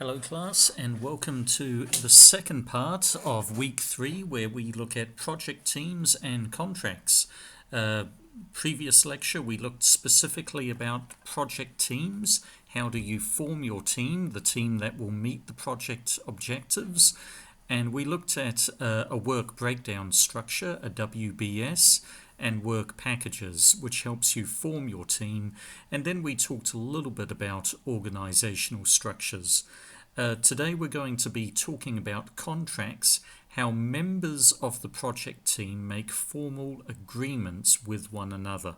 Hello class, and welcome to the second part of week 3 where we look at project teams and contracts. Previous lecture we looked specifically about project teams. How do you form your team, the team that will meet the project objectives? And we looked at a work breakdown structure, a WBS, and work packages, which helps you form your team. And then we talked a little bit about organizational structures. Today we're going to be talking about contracts, how members of the project team make formal agreements with one another.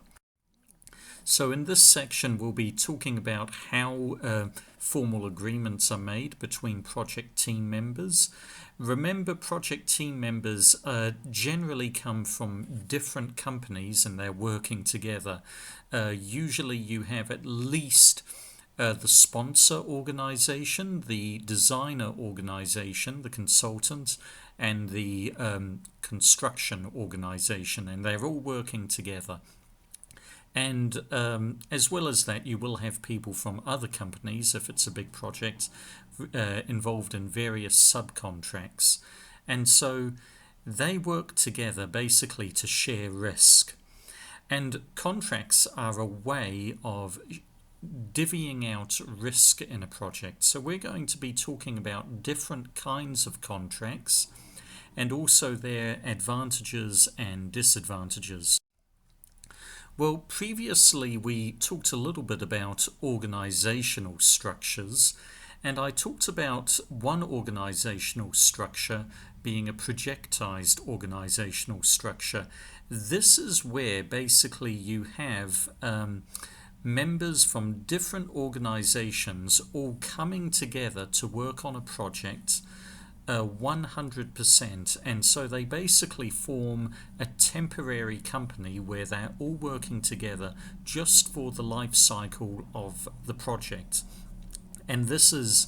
So in this section we'll be talking about how formal agreements are made between project team members. Remember, project team members generally come from different companies and they're working together. Usually you have at least the sponsor organization, the designer organization, the consultant, and the construction organization, and they're all working together. And as well as that, you will have people from other companies, if it's a big project, involved in various subcontracts. And so they work together basically to share risk. And contracts are a way of divvying out risk in a project. So we're going to be talking about different kinds of contracts and also their advantages and disadvantages. Well, previously we talked a little bit about organizational structures, and I talked about one organizational structure being a projectized organizational structure. This is where basically you have members from different organizations all coming together to work on a project 100%, and so they basically form a temporary company where they're all working together just for the life cycle of the project. And this is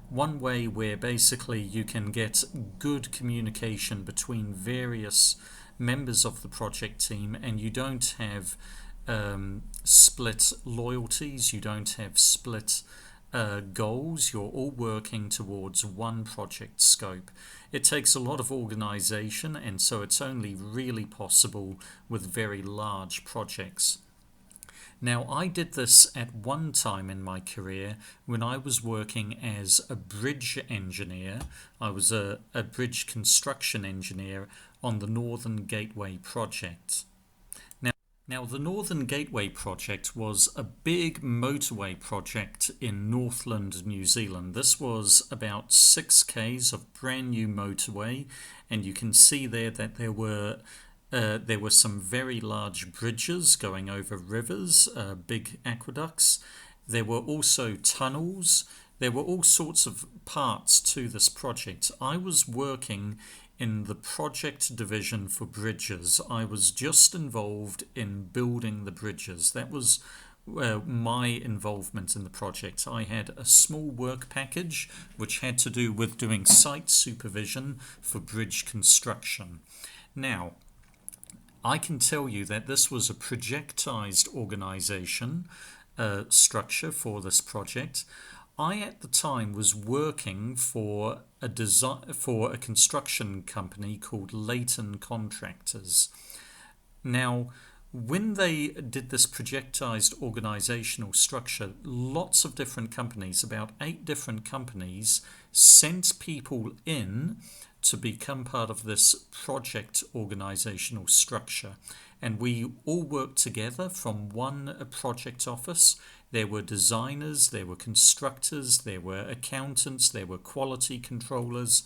one way where basically you can get good communication between various members of the project team, and you don't have split loyalties, you don't have split goals. You're all working towards one project scope. It takes a lot of organization, and so it's only really possible with very large projects. Now, I did this at one time in my career when I was working as a bridge engineer. I was a bridge construction engineer on the Northern Gateway project. Now, the Northern Gateway project was a big motorway project in Northland, New Zealand. This was about 6 k's of brand new motorway, and you can see there that there were some very large bridges going over rivers, big aqueducts. There were also tunnels. There were all sorts of parts to this project. I was working in the project division for bridges. I was just involved in building the bridges. That was my involvement in the project. I had a small work package which had to do with doing site supervision for bridge construction. Now, I can tell you that this was a projectized organization structure for this project. I at the time was working for a construction company called Leighton Contractors. Now, when they did this projectized organizational structure, lots of different companies, about 8 different companies, sent people in to become part of this project organizational structure. And we all worked together from one project office. There were designers, there were constructors, there were accountants, there were quality controllers,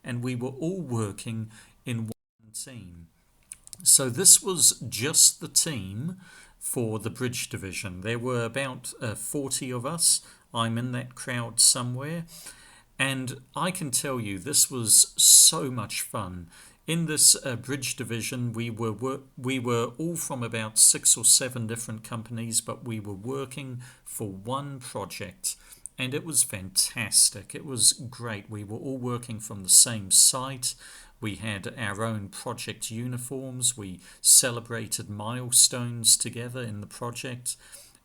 and we were all working in one team. So this was just the team for the bridge division. There were about 40 of us. I'm in that crowd somewhere. And I can tell you this was so much fun. In this bridge division, we were all from about 6 or 7 different companies, but we were working for one project, and it was fantastic. It was great. We were all working from the same site. We had our own project uniforms. We celebrated milestones together in the project,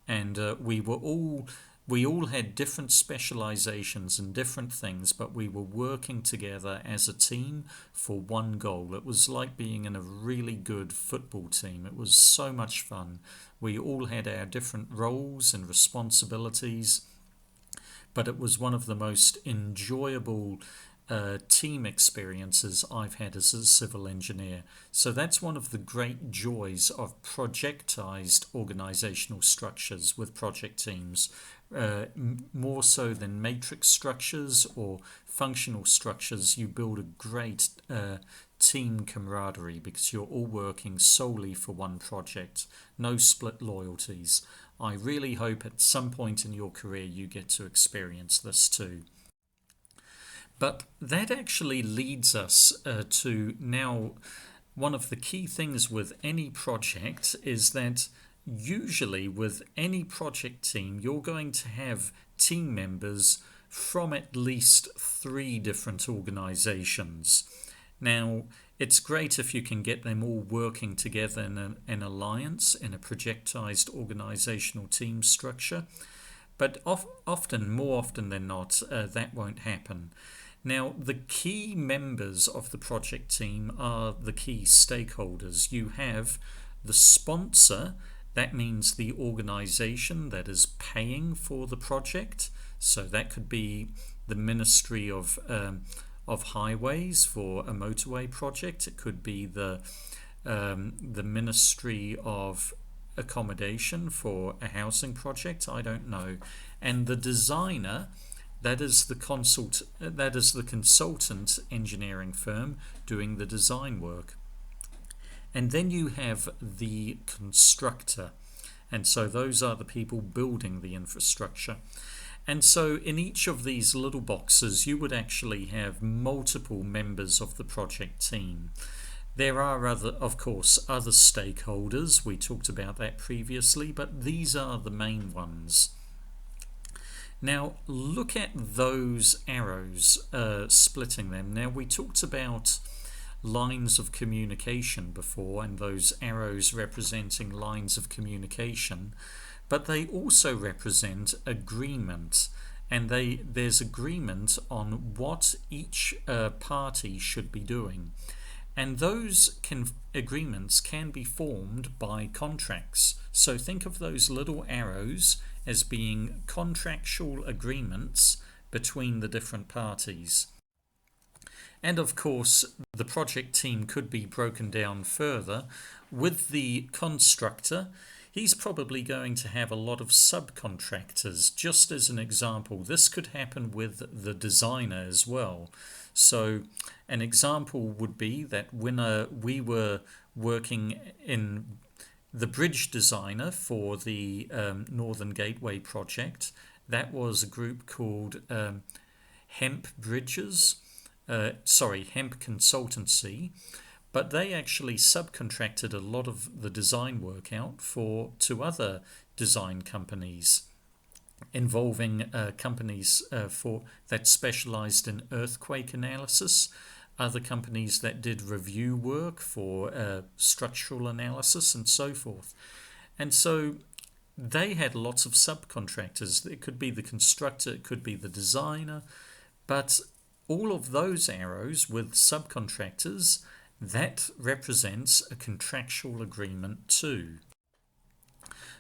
and we were all We all had different specializations and different things, but we were working together as a team for one goal. It was like being in a really good football team. It was so much fun. We all had our different roles and responsibilities, but it was one of the most enjoyable team experiences I've had as a civil engineer. So that's one of the great joys of projectized organizational structures with project teams, more so than matrix structures or functional structures. You build a great team camaraderie because you're all working solely for one project, no split loyalties. I really hope at some point in your career you get to experience this too. But that actually leads us to now one of the key things with any project is that usually with any project team, you're going to have team members from at least 3 different organizations. Now, it's great if you can get them all working together in an alliance, in a projectized organizational team structure, but more often than not, that won't happen. Now, the key members of the project team are the key stakeholders. You have the sponsor, that means the organization that is paying for the project. So that could be the Ministry of Highways for a motorway project. It could be the Ministry of Accommodation for a housing project. I don't know. And the designer, that is the consultant engineering firm doing the design work. And then you have the constructor. And so those are the people building the infrastructure. And so in each of these little boxes, you would actually have multiple members of the project team. There are of course, other stakeholders. We talked about that previously, but these are the main ones. Now, look at those arrows, splitting them. Now, we talked about lines of communication before, and those arrows representing lines of communication, but they also represent agreement, and there's agreement on what each party should be doing. And those agreements can be formed by contracts. So think of those little arrows as being contractual agreements between the different parties. And of course, the project team could be broken down further. With the constructor, he's probably going to have a lot of subcontractors. Just as an example, this could happen with the designer as well. So an example would be that when we were working in the bridge designer for the Northern Gateway project, that was a group called Hemp Consultancy, but they actually subcontracted a lot of the design work out to other design companies, involving companies that specialized in earthquake analysis, other companies that did review work for structural analysis and so forth. And so they had lots of subcontractors. It could be the constructor, it could be the designer, but all of those arrows with subcontractors, that represents a contractual agreement too.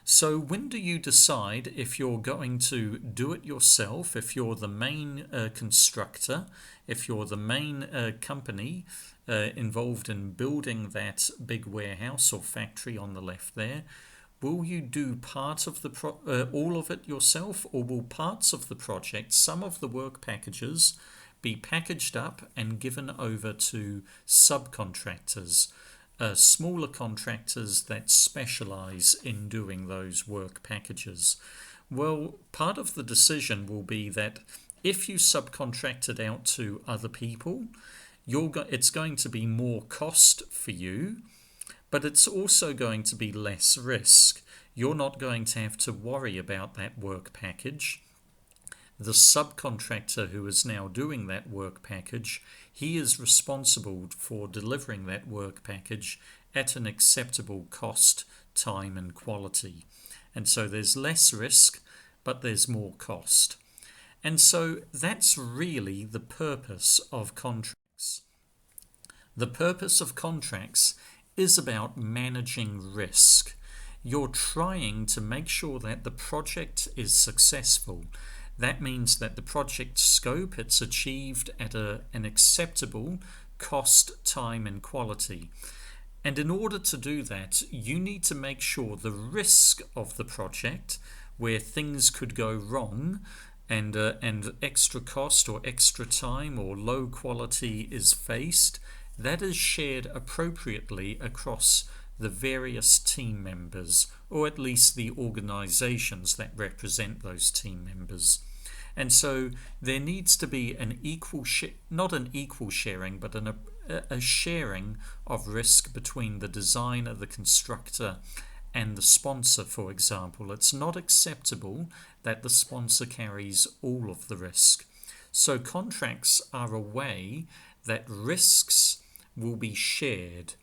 So when do you decide if you're going to do it yourself, if you're the main constructor, if you're the main company involved in building that big warehouse or factory on the left there? Will you do part of all of it yourself, or will parts of the project, some of the work packages, be packaged up and given over to subcontractors, smaller contractors that specialize in doing those work packages? Well, part of the decision will be that if you subcontract it out to other people, it's going to be more cost for you, but it's also going to be less risk. You're not going to have to worry about that work package. The subcontractor who is now doing that work package, he is responsible for delivering that work package at an acceptable cost, time and quality. And so there's less risk, but there's more cost. And so that's really the purpose of contracts. The purpose of contracts is about managing risk. You're trying to make sure that the project is successful. That means that the project scope, it's achieved at an acceptable cost, time, and quality. And in order to do that, you need to make sure the risk of the project, where things could go wrong, and extra cost or extra time or low quality is faced, that is shared appropriately across the various team members, or at least the organizations that represent those team members. And so there needs to be an equal not an equal sharing, but a sharing of risk between the designer, the constructor, and the sponsor, for example. It's not acceptable that the sponsor carries all of the risk. So contracts are a way that risks will be shared.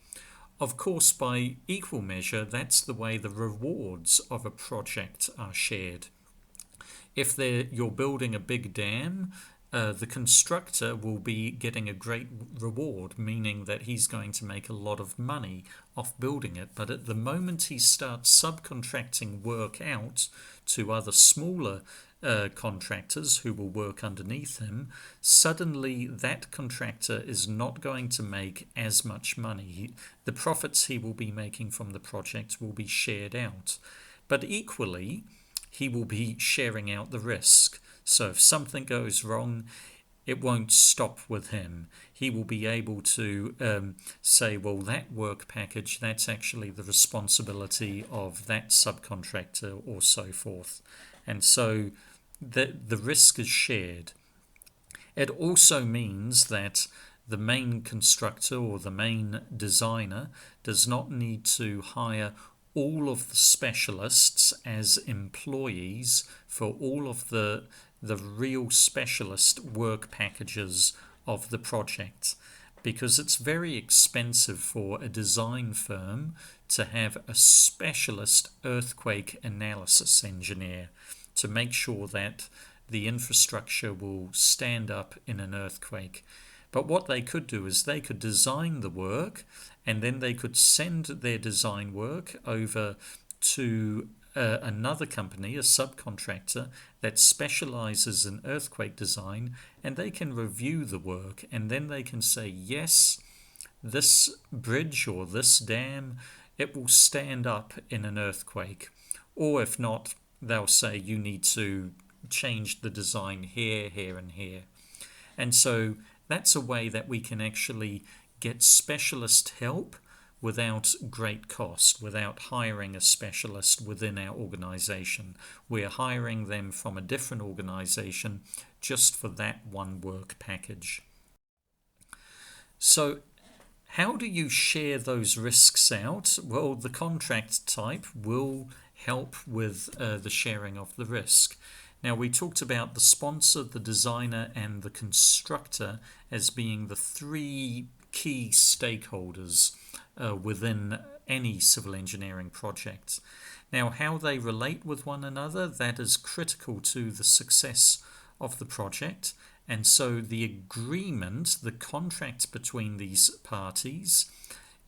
Of course, by equal measure, that's the way the rewards of a project are shared. If you're building a big dam, the constructor will be getting a great reward, meaning that he's going to make a lot of money off building it. But at the moment he starts subcontracting work out to other smaller contractors who will work underneath him, suddenly that contractor is not going to make as much money. The profits he will be making from the project will be shared out. But equally, he will be sharing out the risk. So if something goes wrong, it won't stop with him. He will be able to say, well, that work package, that's actually the responsibility of that subcontractor, or so forth. And so the risk is shared. It also means that the main constructor or the main designer does not need to hire all of the specialists as employees for all of the real specialist work packages of the project, because it's very expensive for a design firm to have a specialist earthquake analysis engineer to make sure that the infrastructure will stand up in an earthquake. But what they could do is they could design the work, and then they could send their design work over to another company, a subcontractor that specializes in earthquake design, and they can review the work, and then they can say, yes, this bridge or this dam, it will stand up in an earthquake. Or if not, they'll say you need to change the design here, here, and here. And so that's a way that we can actually get specialist help without great cost, without hiring a specialist within our organization. We're hiring them from a different organization just for that one work package. So how do you share those risks out? Well, the contract type will help with the sharing of the risk. Now, we talked about the sponsor, the designer, and the constructor as being the three key stakeholders within any civil engineering project. Now, how they relate with one another, that is critical to the success of the project. And so the agreement, the contract between these parties,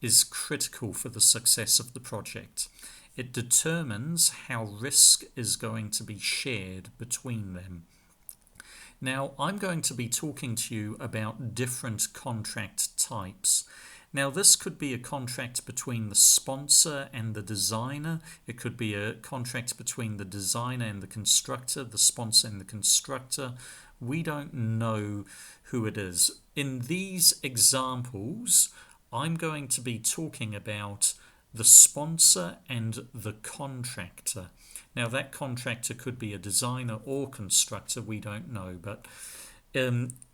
is critical for the success of the project. It determines how risk is going to be shared between them. Now, I'm going to be talking to you about different contract types. Now, this could be a contract between the sponsor and the designer. It could be a contract between the designer and the constructor, the sponsor and the constructor. We don't know who it is. In these examples, I'm going to be talking about the sponsor and the contractor. Now, that contractor could be a designer or constructor, we don't know, but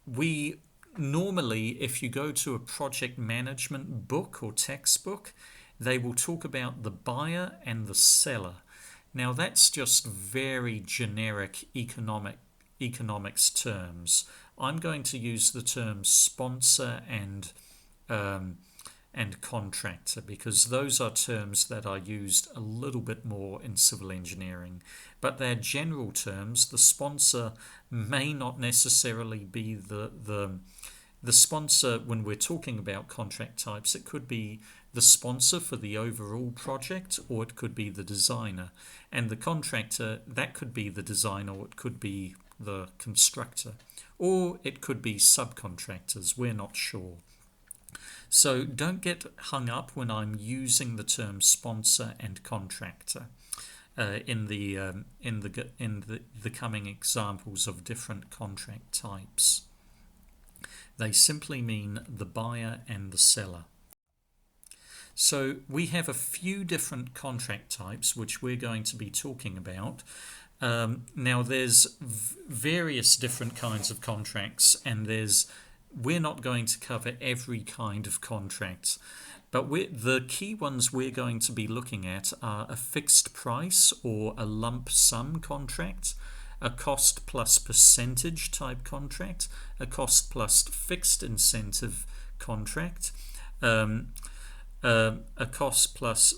we normally, if you go to a project management book or textbook, they will talk about the buyer and the seller. Now, that's just very generic economics terms. I'm going to use the terms sponsor and and contractor, because those are terms that are used a little bit more in civil engineering, but they're general terms. The sponsor may not necessarily be the sponsor. When we're talking about contract types, it could be the sponsor for the overall project, or it could be the designer. And the contractor, that could be the designer, or it could be the constructor, or it could be subcontractors. We're not sure. So don't get hung up when I'm using the term sponsor and contractor in the coming examples of different contract types. They simply mean the buyer and the seller. So we have a few different contract types which we're going to be talking about. Now there's various different kinds of contracts, and we're not going to cover every kind of contract, but the key ones we're going to be looking at are a fixed price or a lump sum contract, a cost plus percentage type contract, a cost plus fixed incentive contract, a cost plus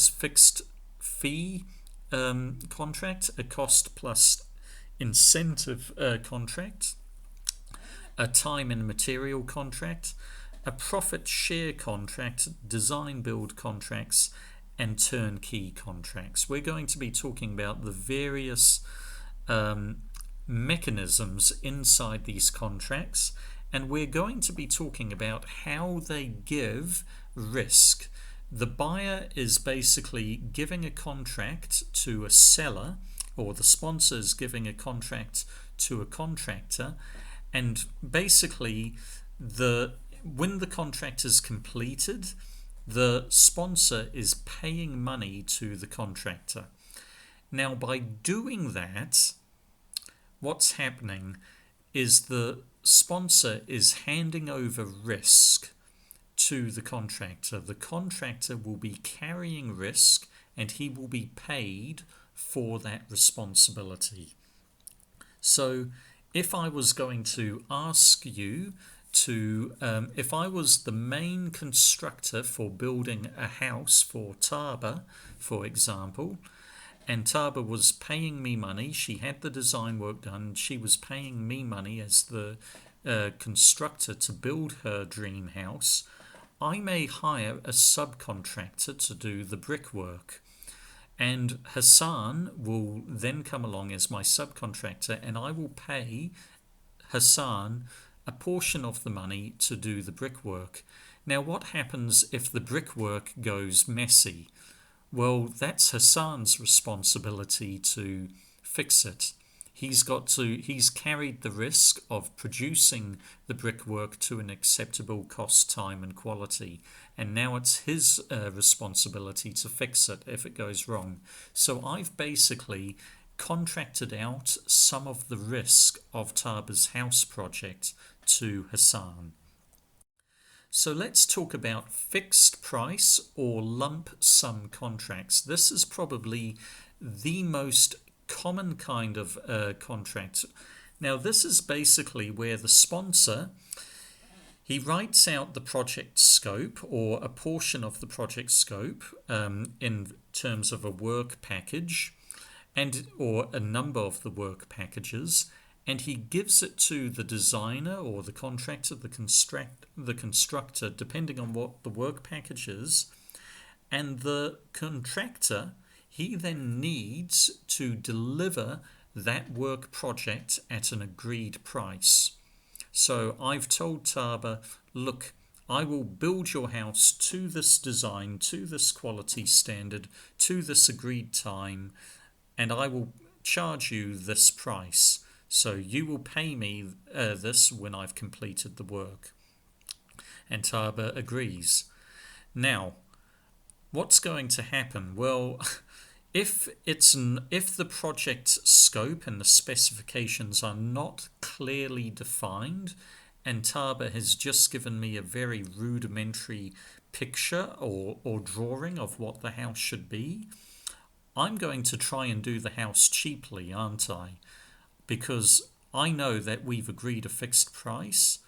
fixed fee contract, a cost plus incentive contract, a time and material contract, a profit share contract, design build contracts, and turnkey contracts. We're going to be talking about the various mechanisms inside these contracts, and we're going to be talking about how they give risk. The buyer is basically giving a contract to a seller, or the sponsor is giving a contract to a contractor, and basically when the contract is completed, the sponsor is paying money to the contractor. Now, by doing that, what's happening is the sponsor is handing over risk to the contractor. The contractor will be carrying risk, and he will be paid for that responsibility. So if I was going to ask you to, if I was the main constructor for building a house for Taba, for example, and Taba was paying me money, she had the design work done, she was paying me money as the constructor to build her dream house, I may hire a subcontractor to do the brickwork. And Hassan will then come along as my subcontractor, and I will pay Hassan a portion of the money to do the brickwork. Now, what happens if the brickwork goes messy? Well, that's Hassan's responsibility to fix it. He's carried the risk of producing the brickwork to an acceptable cost, time, and quality, and now it's his responsibility to fix it if it goes wrong. So I've basically contracted out some of the risk of Taba's house project to Hassan. So let's talk about fixed price or lump sum contracts. This is probably the most common kind of contract. Now, this is basically where the sponsor, he writes out the project scope or a portion of the project scope in terms of a work package or a number of the work packages, and he gives it to the designer or the contractor, the constructor, depending on what the work package is, and the contractor, he then needs to deliver that work project at an agreed price. So I've told Taba, look, I will build your house to this design, to this quality standard, to this agreed time, and I will charge you this price. So you will pay me this when I've completed the work. And Taba agrees. Now, what's going to happen? Well, if the project scope and the specifications are not clearly defined, and Taba has just given me a very rudimentary picture or drawing of what the house should be, I'm going to try and do the house cheaply, aren't I? Because I know that we've agreed a fixed price,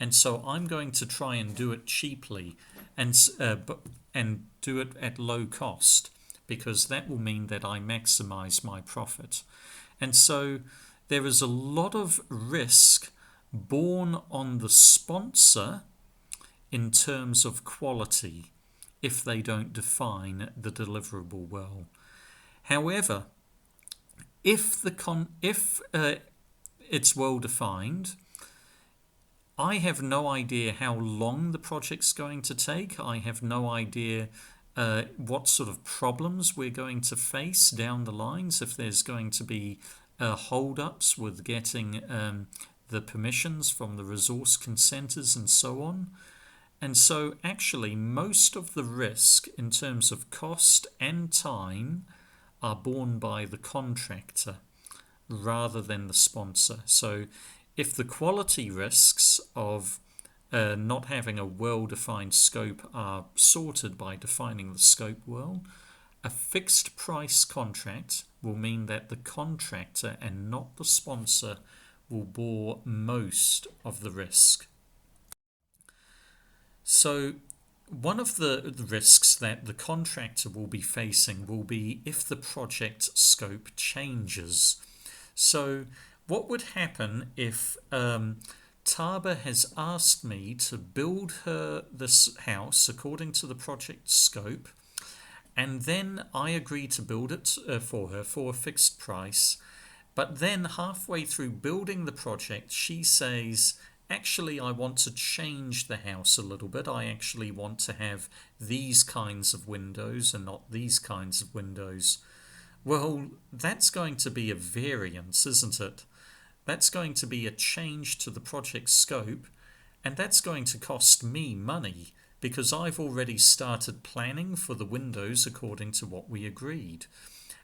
and so I'm going to try and do it cheaply and do it at low cost, because that will mean that I maximize my profit. And so there is a lot of risk borne on the sponsor in terms of quality if they don't define the deliverable well. However, if it's well defined, I have no idea how long the project's going to take. I have no idea what sort of problems we're going to face down the lines, if there's going to be hold-ups with getting the permissions from the resource consenters and so on. And so actually most of the risk in terms of cost and time are borne by the contractor rather than the sponsor. So if the quality risks of not having a well-defined scope are sorted by defining the scope well, a fixed price contract will mean that the contractor and not the sponsor will bear most of the risk. So one of the risks that the contractor will be facing will be if the project scope changes. So what would happen if Taba has asked me to build her this house according to the project scope, and then I agree to build it for her for a fixed price, but then halfway through building the project she says, actually I want to change the house a little bit. I actually want to have these kinds of windows and not these kinds of windows. Well, that's going to be a variance, isn't it? That's going to be a change to the project scope, and that's going to cost me money because I've already started planning for the windows according to what we agreed.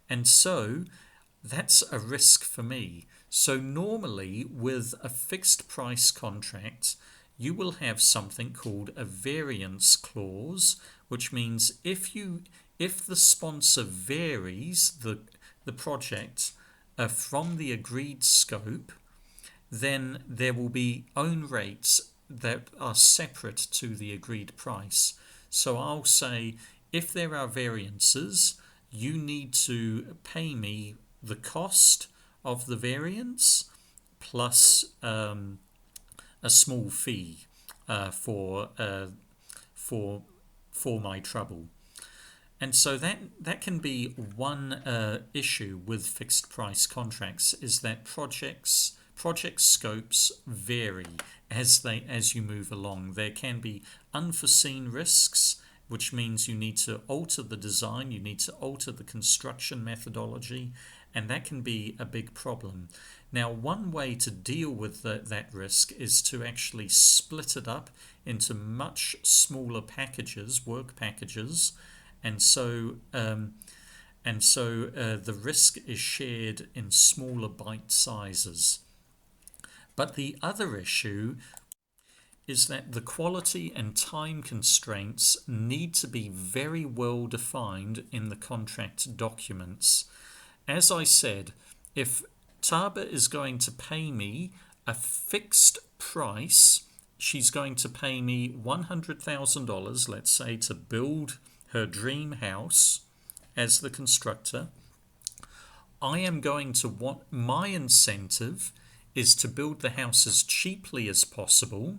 And so that's a risk for me. So normally with a fixed price contract, you will have something called a variance clause, which means if the sponsor varies the project from the agreed scope, then there will be own rates that are separate to the agreed price. So I'll say, if there are variances, you need to pay me the cost of the variance plus a small fee for my trouble. And so that can be one issue with fixed price contracts, is that project scopes vary as you move along. There can be unforeseen risks, which means you need to alter the design, you need to alter the construction methodology, and that can be a big problem. Now, one way to deal with that risk is to actually split it up into much smaller packages, work packages, and so the risk is shared in smaller bite sizes. But the other issue is that the quality and time constraints need to be very well defined in the contract documents. As I said, if Taba is going to pay me a fixed price, she's going to pay me $100,000, let's say, to build her dream house as the constructor. I am going to want, my incentive is to build the house as cheaply as possible,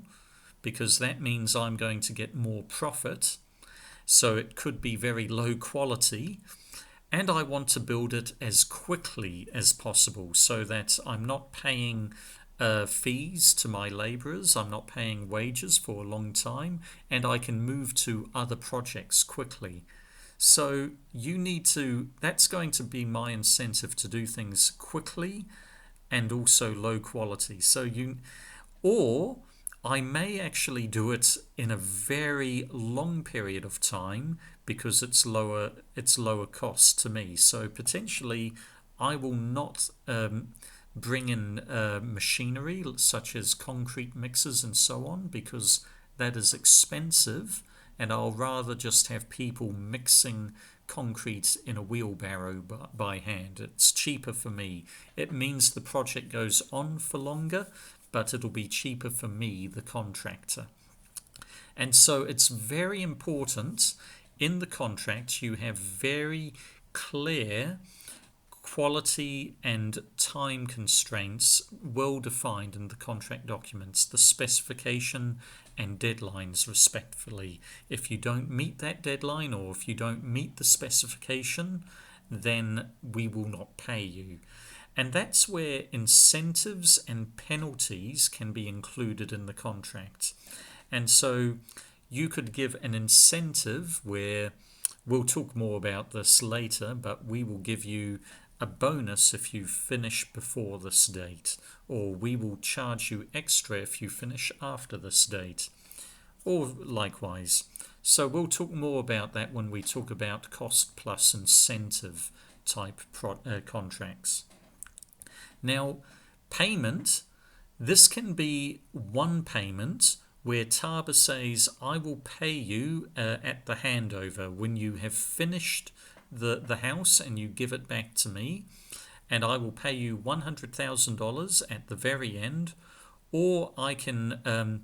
because that means I'm going to get more profit. So it could be very low quality. And I want to build it as quickly as possible so that I'm not paying fees to my labourers, I'm not paying wages for a long time, and I can move to other projects quickly. So that's going to be my incentive to do things quickly and also low quality. Or I may actually do it in a very long period of time because it's lower cost to me. So potentially I will not bring in machinery such as concrete mixers and so on, because that is expensive, and I'll rather just have people mixing concrete in a wheelbarrow by hand. It's cheaper for me. It means the project goes on for longer, but it'll be cheaper for me, the contractor. And so it's very important in the contract you have very clear quality and time constraints well defined in the contract documents, the specification and deadlines respectively. If you don't meet that deadline, or if you don't meet the specification, then we will not pay you. And that's where incentives and penalties can be included in the contract. And so you could give an incentive where, we'll talk more about this later, but we will give you a bonus if you finish before this date, or we will charge you extra if you finish after this date, or likewise. So we'll talk more about that when we talk about cost plus incentive type contracts. Now, payment, this can be one payment where Taba says, I will pay you at the handover when you have finished the house and you give it back to me, and I will pay you $100,000 at the very end, or I can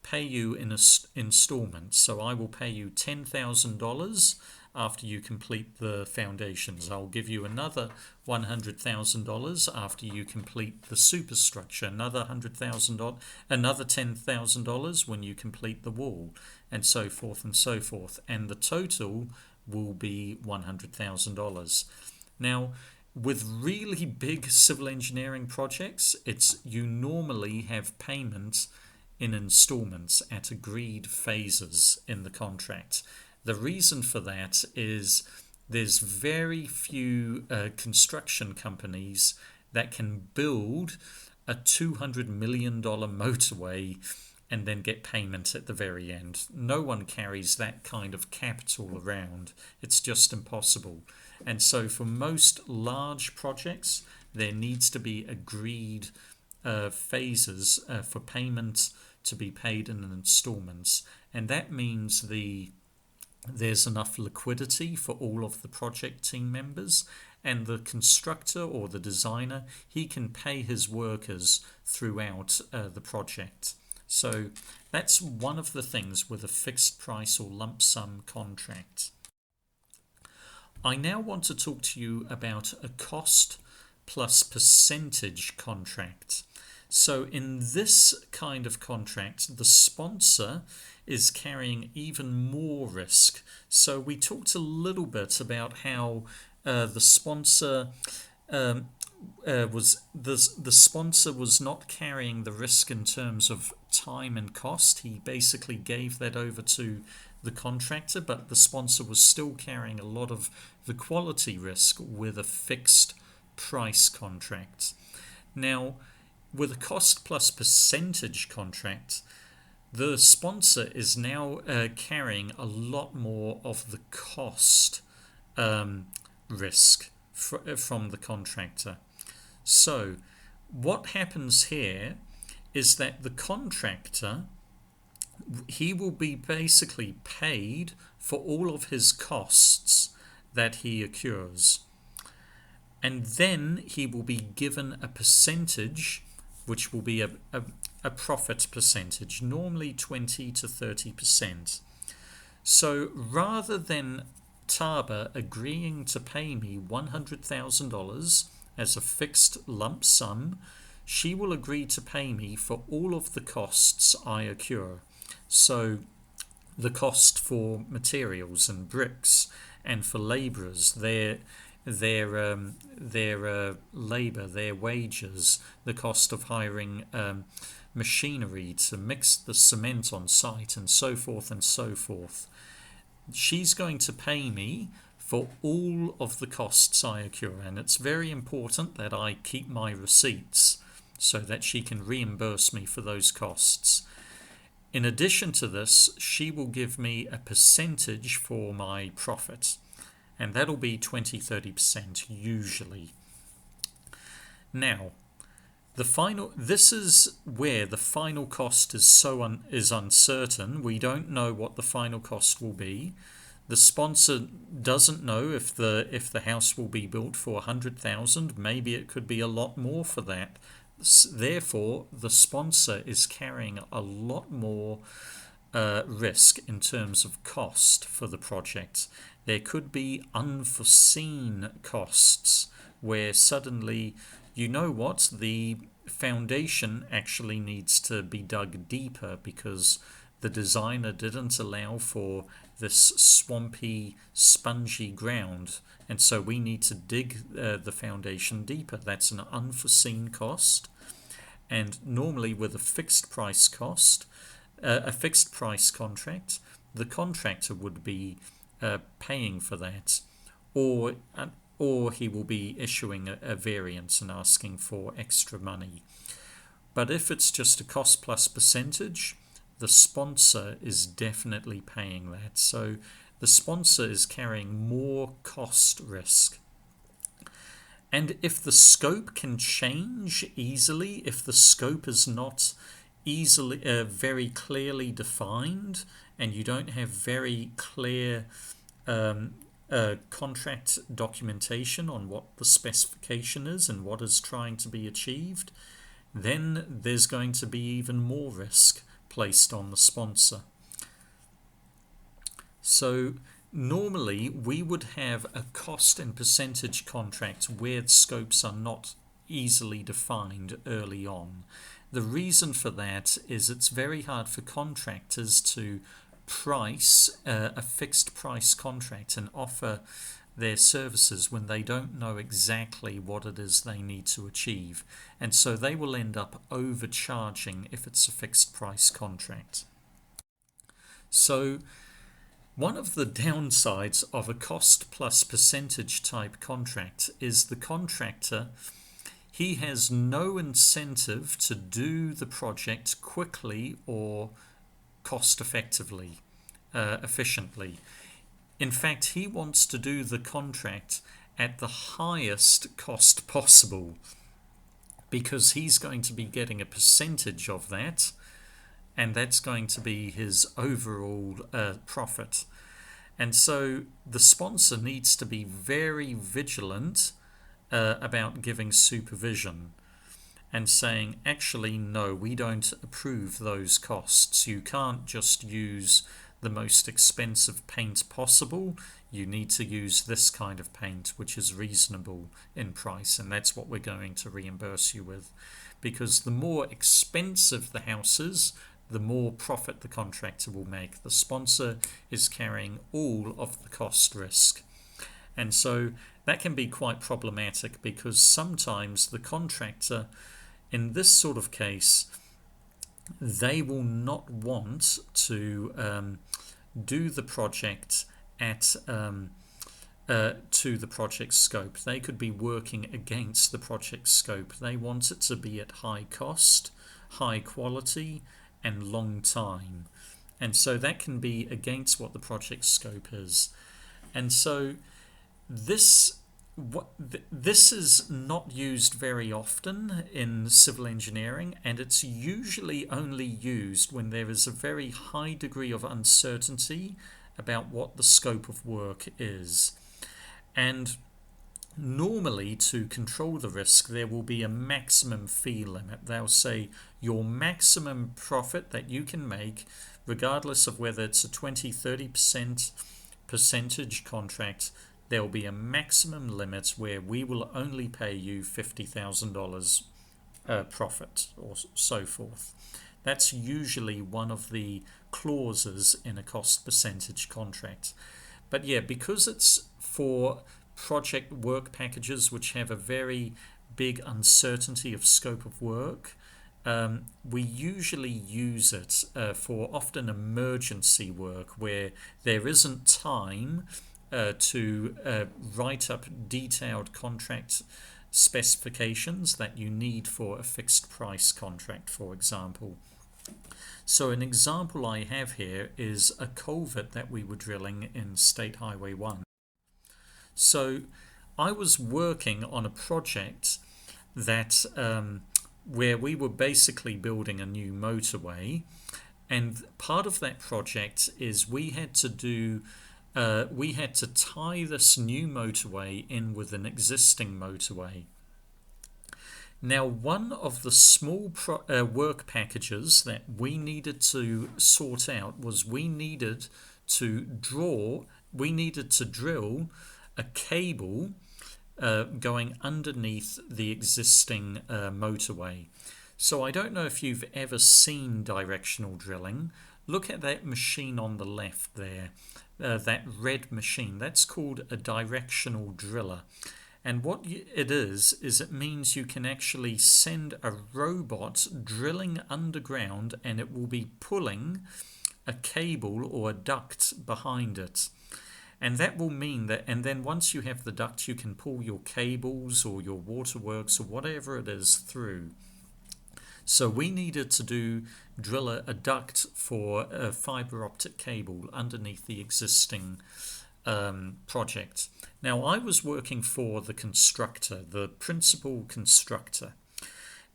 pay you in installments. So I will pay you $10,000 after you complete the foundations. I'll give you another $100,000 after you complete the superstructure, another $100,000, another $10,000 when you complete the wall, and so forth and so forth. And the total will be $100,000. Now, with really big civil engineering projects, you normally have payment in installments at agreed phases in the contract. The reason for that is there's very few construction companies that can build a $200 million motorway and then get payment at the very end. No one carries that kind of capital around. It's just impossible. And so for most large projects, there needs to be agreed phases for payment to be paid in installments. And that means there's enough liquidity for all of the project team members, and the constructor or the designer, he can pay his workers throughout the project. So that's one of the things with a fixed price or lump sum contract. I now want to talk to you about a cost plus percentage contract. So in this kind of contract, the sponsor is carrying even more risk. So we talked a little bit about how the sponsor was not carrying the risk in terms of time and cost. He basically gave that over to the contractor, but the sponsor was still carrying a lot of the quality risk with a fixed price contract. Now, with a cost plus percentage contract, the sponsor is now carrying a lot more of the cost risk from the contractor. So what happens here is that the contractor, he will be basically paid for all of his costs that he incurs, and then he will be given a percentage, which will be a profit percentage, normally 20 to 30%. So rather than Taba agreeing to pay me $100,000 as a fixed lump sum, she will agree to pay me for all of the costs I incur. So the cost for materials and bricks, and for labourers, their labour, their wages, the cost of hiring machinery to mix the cement on site, and so forth and so forth. She's going to pay me for all of the costs I incur, and it's very important that I keep my receipts so that she can reimburse me for those costs. In addition to this, she will give me a percentage for my profit, and that'll be 20-30% usually. Now, this is where the final cost is uncertain. We don't know what the final cost will be. The sponsor doesn't know if the house will be built for $100,000. Maybe it could be a lot more for that. Therefore, the sponsor is carrying a lot more risk in terms of cost for the project. There could be unforeseen costs where suddenly, you know what, the foundation actually needs to be dug deeper because the designer didn't allow for this swampy, spongy ground, and so we need to dig the foundation deeper. That's an unforeseen cost, and normally with a fixed price a fixed price contract, the contractor would be paying for that, or or he will be issuing a variance and asking for extra money. But if it's just a cost plus percentage, the sponsor is definitely paying that. So the sponsor is carrying more cost risk. And if the scope can change easily, if the scope is not easily very clearly defined, and you don't have very clear contract documentation on what the specification is and what is trying to be achieved, then there's going to be even more risk placed on the sponsor. So normally we would have a cost and percentage contract where the scopes are not easily defined early on. The reason for that is it's very hard for contractors to price a fixed price contract and offer their services when they don't know exactly what it is they need to achieve, and so they will end up overcharging if it's a fixed price contract. So one of the downsides of a cost plus percentage type contract is the contractor, he has no incentive to do the project quickly or cost effectively, efficiently. In fact, he wants to do the contract at the highest cost possible because he's going to be getting a percentage of that, and that's going to be his overall profit. And so the sponsor needs to be very vigilant about giving supervision and saying, actually, no, we don't approve those costs. You can't just use the most expensive paint possible. You need to use this kind of paint, which is reasonable in price, and that's what we're going to reimburse you with. Because the more expensive the house is, the more profit the contractor will make. The sponsor is carrying all of the cost risk. And so that can be quite problematic because sometimes the contractor, in this sort of case, they will not want to do the project at to the project scope. They could be working against the project scope. They want it to be at high cost, high quality, and long time. And so that can be against what the project scope is. And so this is not used very often in civil engineering, and it's usually only used when there is a very high degree of uncertainty about what the scope of work is. And normally, to control the risk, there will be a maximum fee limit. They'll say your maximum profit that you can make, regardless of whether it's a 20-30% percentage contract, there will be a maximum limit where we will only pay you $50,000 profit, or so forth. That's usually one of the clauses in a cost percentage contract. But yeah, because it's for project work packages which have a very big uncertainty of scope of work, we usually use it for often emergency work where there isn't time to write up detailed contract specifications that you need for a fixed price contract, for example. So an example I have here is a culvert that we were drilling in State Highway 1. So I was working on a project that where we were basically building a new motorway, and part of that project is we had to tie this new motorway in with an existing motorway. Now, one of the small work packages that we needed to sort out was we needed to drill a cable going underneath the existing motorway. So I don't know if you've ever seen directional drilling. Look at that machine on the left there, that red machine. That's called a directional driller. And what it is it means you can actually send a robot drilling underground, and it will be pulling a cable or a duct behind it. And that will mean that, and then once you have the duct, you can pull your cables or your waterworks or whatever it is through. So we needed to drill a duct for a fiber optic cable underneath the existing project. Now, I was working for the constructor, the principal constructor.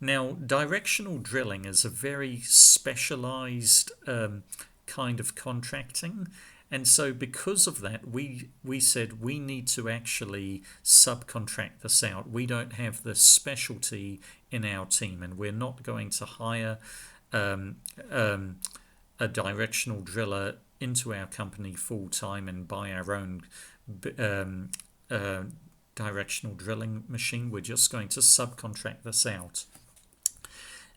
Now, directional drilling is a very specialized kind of contracting. And so because of that, we said we need to actually subcontract this out. We don't have the specialty in our team, and we're not going to hire a directional driller into our company full time and buy our own directional drilling machine. We're just going to subcontract this out.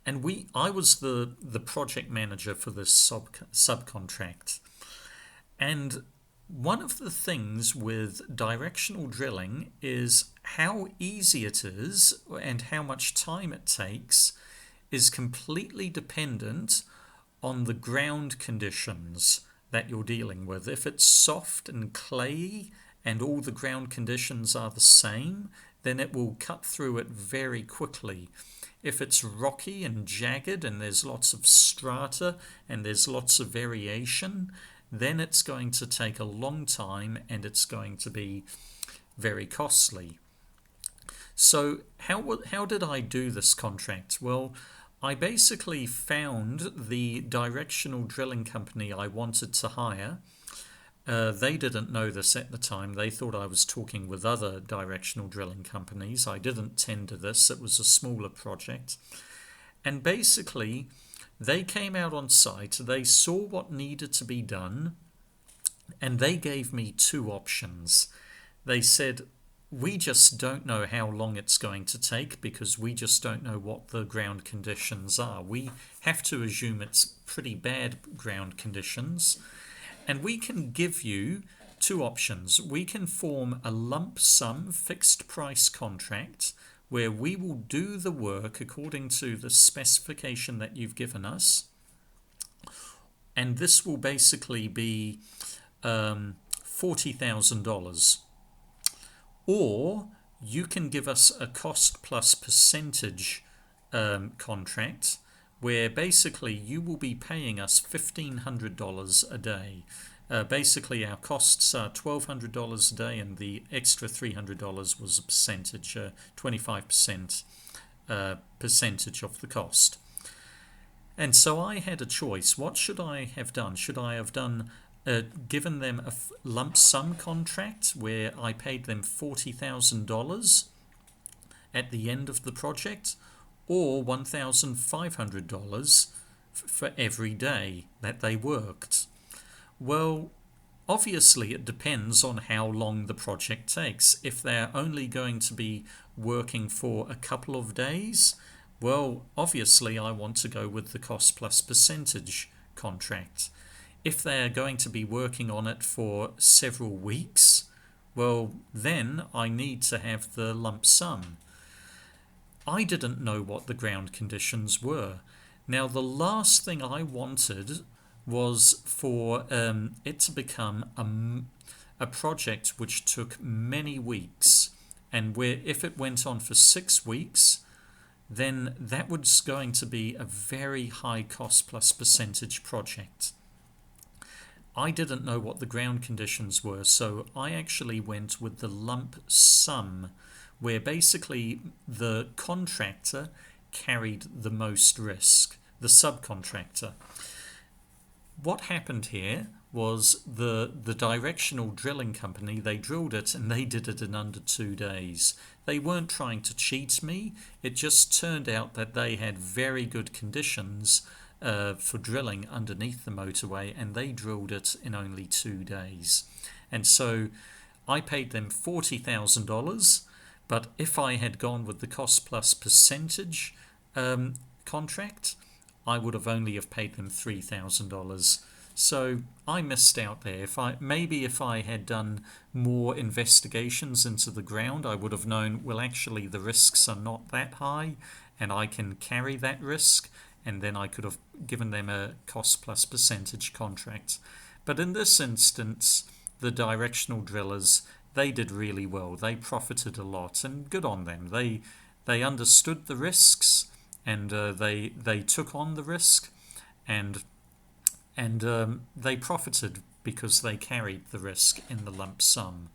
And I was the project manager for this subcontract. And one of the things with directional drilling is how easy it is and how much time it takes is completely dependent on the ground conditions that you're dealing with. If it's soft and clayey and all the ground conditions are the same, then it will cut through it very quickly. If it's rocky and jagged and there's lots of strata and there's lots of variation, then it's going to take a long time and it's going to be very costly. So how did I do this contract? Well, I basically found the directional drilling company I wanted to hire. They didn't know this at the time. They thought I was talking with other directional drilling companies. I didn't tender this. It was a smaller project. And basically, they came out on site, they saw what needed to be done, and they gave me two options. They said, we just don't know how long it's going to take because we just don't know what the ground conditions are. We have to assume it's pretty bad ground conditions. And we can give you two options. We can form a lump sum fixed price contract where we will do the work according to the specification that you've given us. And this will basically be $40,000. Or you can give us a cost plus percentage contract where basically you will be paying us $1,500 a day. Basically, our costs are $1,200 a day, and the extra $300 was a percentage, 25% percentage of the cost. And so I had a choice. What should I have done? Should I have given them a lump sum contract where I paid them $40,000 at the end of the project, or $1,500 for every day that they worked? Well, obviously it depends on how long the project takes. If they're only going to be working for a couple of days, well, obviously I want to go with the cost plus percentage contract. If they're going to be working on it for several weeks, well, then I need to have the lump sum. I didn't know what the ground conditions were. Now, the last thing I wanted was for it to become a project which took many weeks, and where if it went on for 6 weeks, then that was going to be a very high cost plus percentage project. I didn't know what the ground conditions were, so I actually went with the lump sum, where basically the contractor carried the most risk, the subcontractor. What happened here was the directional drilling company. They drilled it and they did it in under 2 days. They weren't trying to cheat me. It just turned out that they had very good conditions for drilling underneath the motorway, and they drilled it in only 2 days. And so I paid them $40,000, but if I had gone with the cost plus percentage contract, I would have only have paid them $3,000. So I missed out there. If I had done more investigations into the ground, I would have known, well, actually the risks are not that high and I can carry that risk, and then I could have given them a cost plus percentage contract. But in this instance, the directional drillers, they did really well. They profited a lot, and good on them. They understood the risks, and they took on the risk, and they profited because they carried the risk in the lump sum.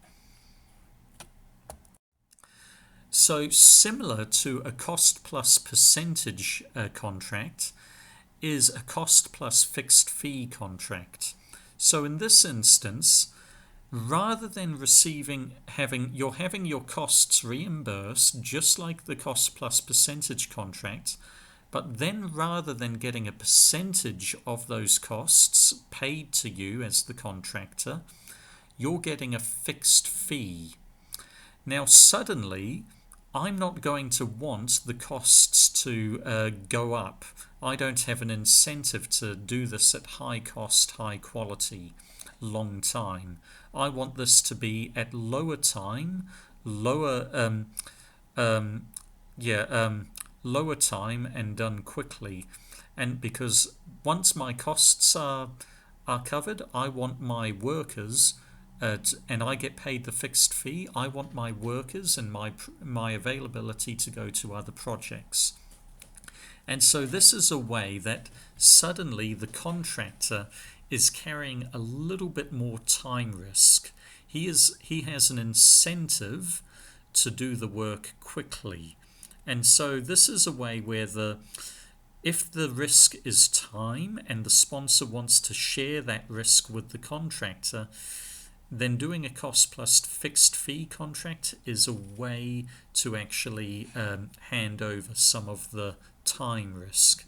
So similar to a cost plus percentage contract is a cost plus fixed fee contract. So in this instance, rather than having your costs reimbursed just like the cost plus percentage contract, but then rather than getting a percentage of those costs paid to you as the contractor, you're getting a fixed fee. Now suddenly, I'm not going to want the costs to go up. I don't have an incentive to do this at high cost, high quality, long time. I want this to be at lower time, lower time, and done quickly. And because once my costs are covered, I want my workers, and I get paid the fixed fee. I want my workers and my availability to go to other projects. And so this is a way that suddenly the contractor is carrying a little bit more time risk. He has an incentive to do the work quickly. And so this is a way where if the risk is time and the sponsor wants to share that risk with the contractor, then doing a cost plus fixed fee contract is a way to actually hand over some of the time risk.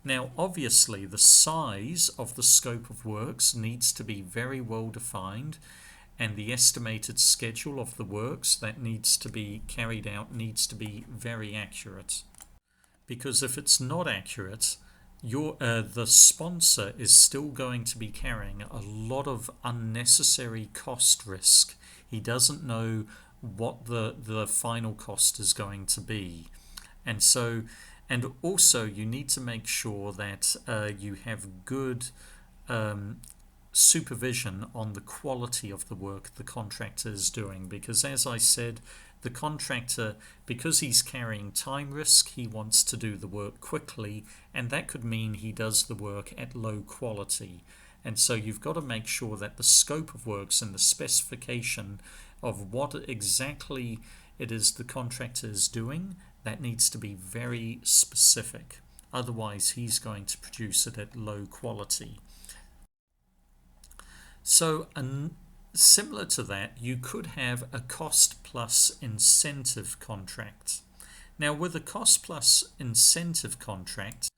Now, obviously, the size of the scope of works needs to be very well defined, and the estimated schedule of the works that needs to be carried out needs to be very accurate. Because if it's not accurate, the sponsor is still going to be carrying a lot of unnecessary cost risk. He doesn't know what the final cost is going to be. And also you need to make sure that you have good supervision on the quality of the work the contractor is doing, because as I said, the contractor, because he's carrying time risk, he wants to do the work quickly, and that could mean he does the work at low quality. And so you've got to make sure that the scope of works and the specification of what exactly it is the contractor is doing, that needs to be very specific. Otherwise, he's going to produce it at low quality. So, similar to that, you could have a cost plus incentive contract. Now, with a cost plus incentive contract,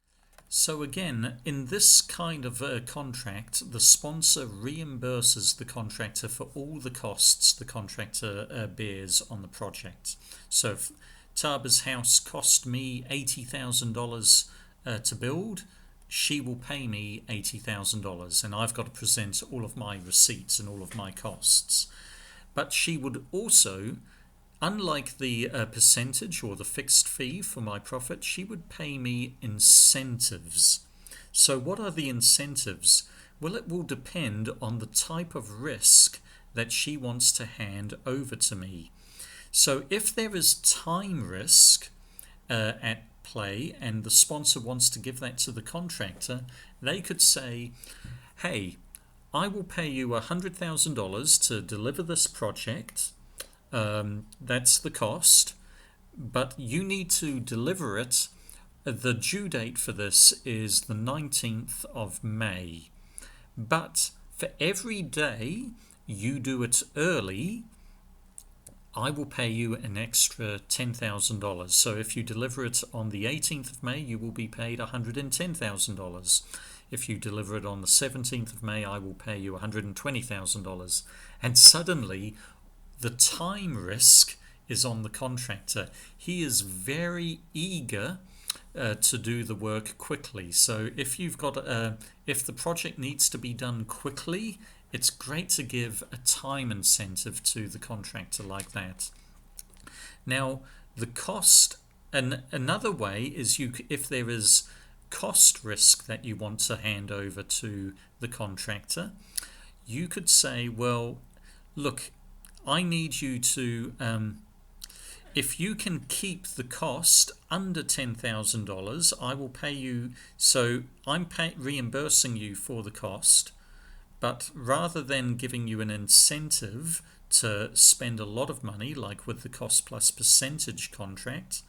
so again, in this kind of a contract, the sponsor reimburses the contractor for all the costs the contractor bears on the project. So if Taba's house cost me $80,000 to build, she will pay me $80,000, and I've got to present all of my receipts and all of my costs. But she would also, unlike the percentage or the fixed fee for my profit, she would pay me incentives. So what are the incentives? Well, it will depend on the type of risk that she wants to hand over to me. So if there is time risk at play and the sponsor wants to give that to the contractor, they could say, hey, I will pay you $100,000 to deliver this project. That's the cost, but you need to deliver it. The due date for this is the 19th of May. But For every day you do it early, I will pay you an extra $10,000. So if you deliver it on the 18th of May, you will be paid $110,000. If you deliver it on the 17th of May, I will pay you $120,000. And suddenly, the time risk is on the contractor. He is very eager to do the work quickly. So if if the project needs to be done quickly, it's great to give a time incentive to the contractor like that. Now, the cost, and another way is if there is cost risk that you want to hand over to the contractor, you could say, well, look, I need you to, if you can keep the cost under $10,000, I will pay you. So I'm reimbursing you for the cost, but rather than giving you an incentive to spend a lot of money, like with the cost plus percentage contract,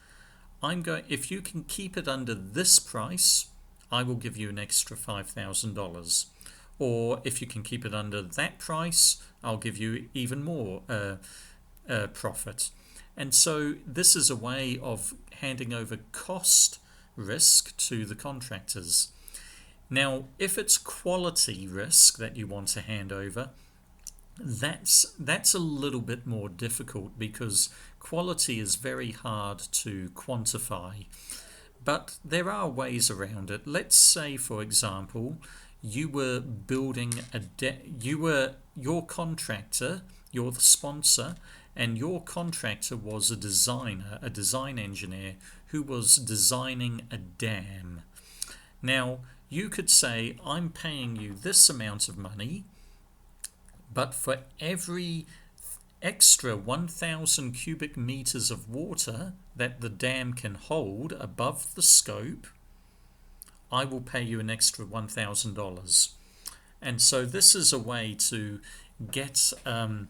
if you can keep it under this price, I will give you an extra $5,000. Or if you can keep it under that price, I'll give you even more profit. And so this is a way of handing over cost risk to the contractors. Now, if it's quality risk that you want to hand over, that's a little bit more difficult because quality is very hard to quantify. But there are ways around it. Let's say, for example, you were building your contractor, you're the sponsor, and your contractor was a designer, a design engineer who was designing a dam. Now, you could say, I'm paying you this amount of money, but for every extra 1,000 cubic meters of water that the dam can hold above the scope, I will pay you an extra $1,000. And so this is a way to get the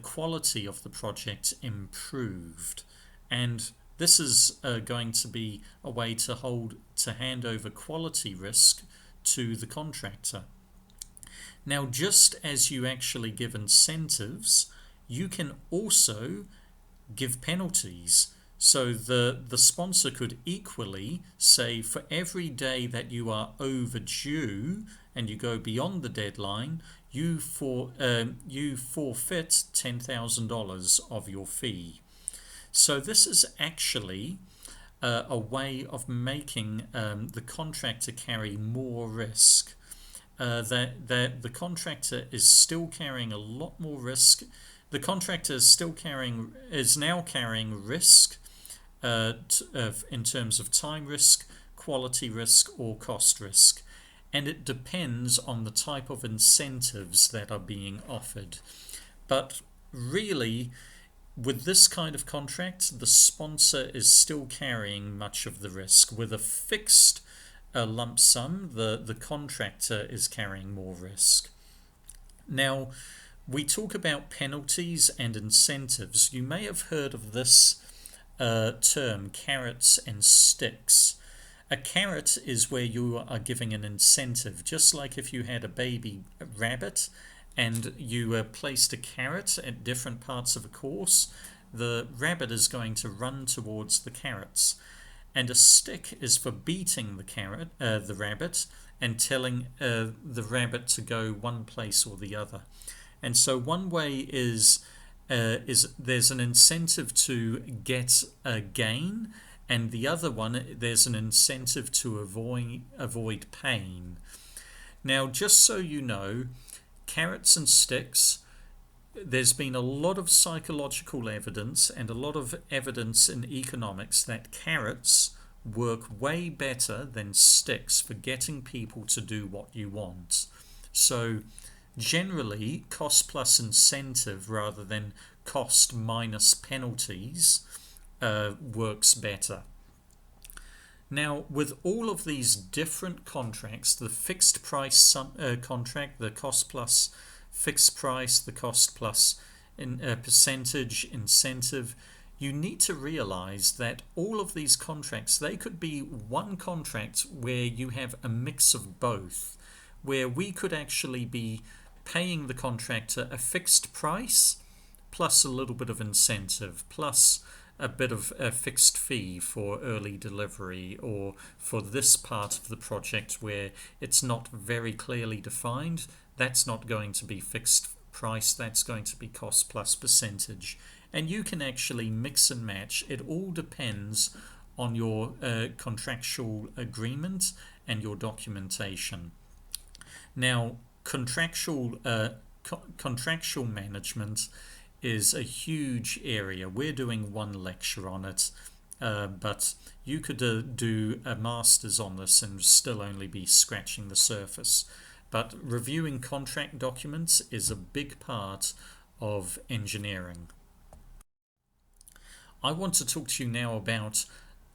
quality of the project improved. And this is going to be a way to hand over quality risk to the contractor. Now, just as you actually give incentives, you can also give penalties. So the sponsor could equally say, for every day that you are overdue and you go beyond the deadline, you forfeit $10,000 of your fee. So this is actually a way of making the contractor carry more risk. That the contractor is still carrying a lot more risk. The contractor is now carrying risk in terms of time risk, quality risk, or cost risk. And it depends on the type of incentives that are being offered. But really, with this kind of contract, the sponsor is still carrying much of the risk. With a fixed lump sum, the contractor is carrying more risk. Now, we talk about penalties and incentives. You may have heard of this term, carrots and sticks. A carrot is where you are giving an incentive, just like if you had a baby rabbit and you placed a carrot at different parts of a course, the rabbit is going to run towards the carrots. And a stick is for beating the rabbit, and telling the rabbit to go one place or the other. And so one way is there's an incentive to get a gain, and the other one, there's an incentive to avoid pain. Now, just so you know, carrots and sticks, there's been a lot of psychological evidence and a lot of evidence in economics that carrots work way better than sticks for getting people to do what you want. So generally, cost plus incentive rather than cost minus penalties works better. Now, with all of these different contracts, the fixed price contract, the cost plus fixed price, the cost plus percentage incentive, you need to realize that all of these contracts, they could be one contract where you have a mix of both, where we could actually be paying the contractor a fixed price plus a little bit of incentive, plus a bit of a fixed fee for early delivery, or for this part of the project where it's not very clearly defined, that's not going to be fixed price, that's going to be cost plus percentage. And you can actually mix and match. It all depends on your contractual agreement and your documentation. Now, contractual management is a huge area. We're doing one lecture on it, but you could do a master's on this and still only be scratching the surface. But reviewing contract documents is a big part of engineering. I want to talk to you now about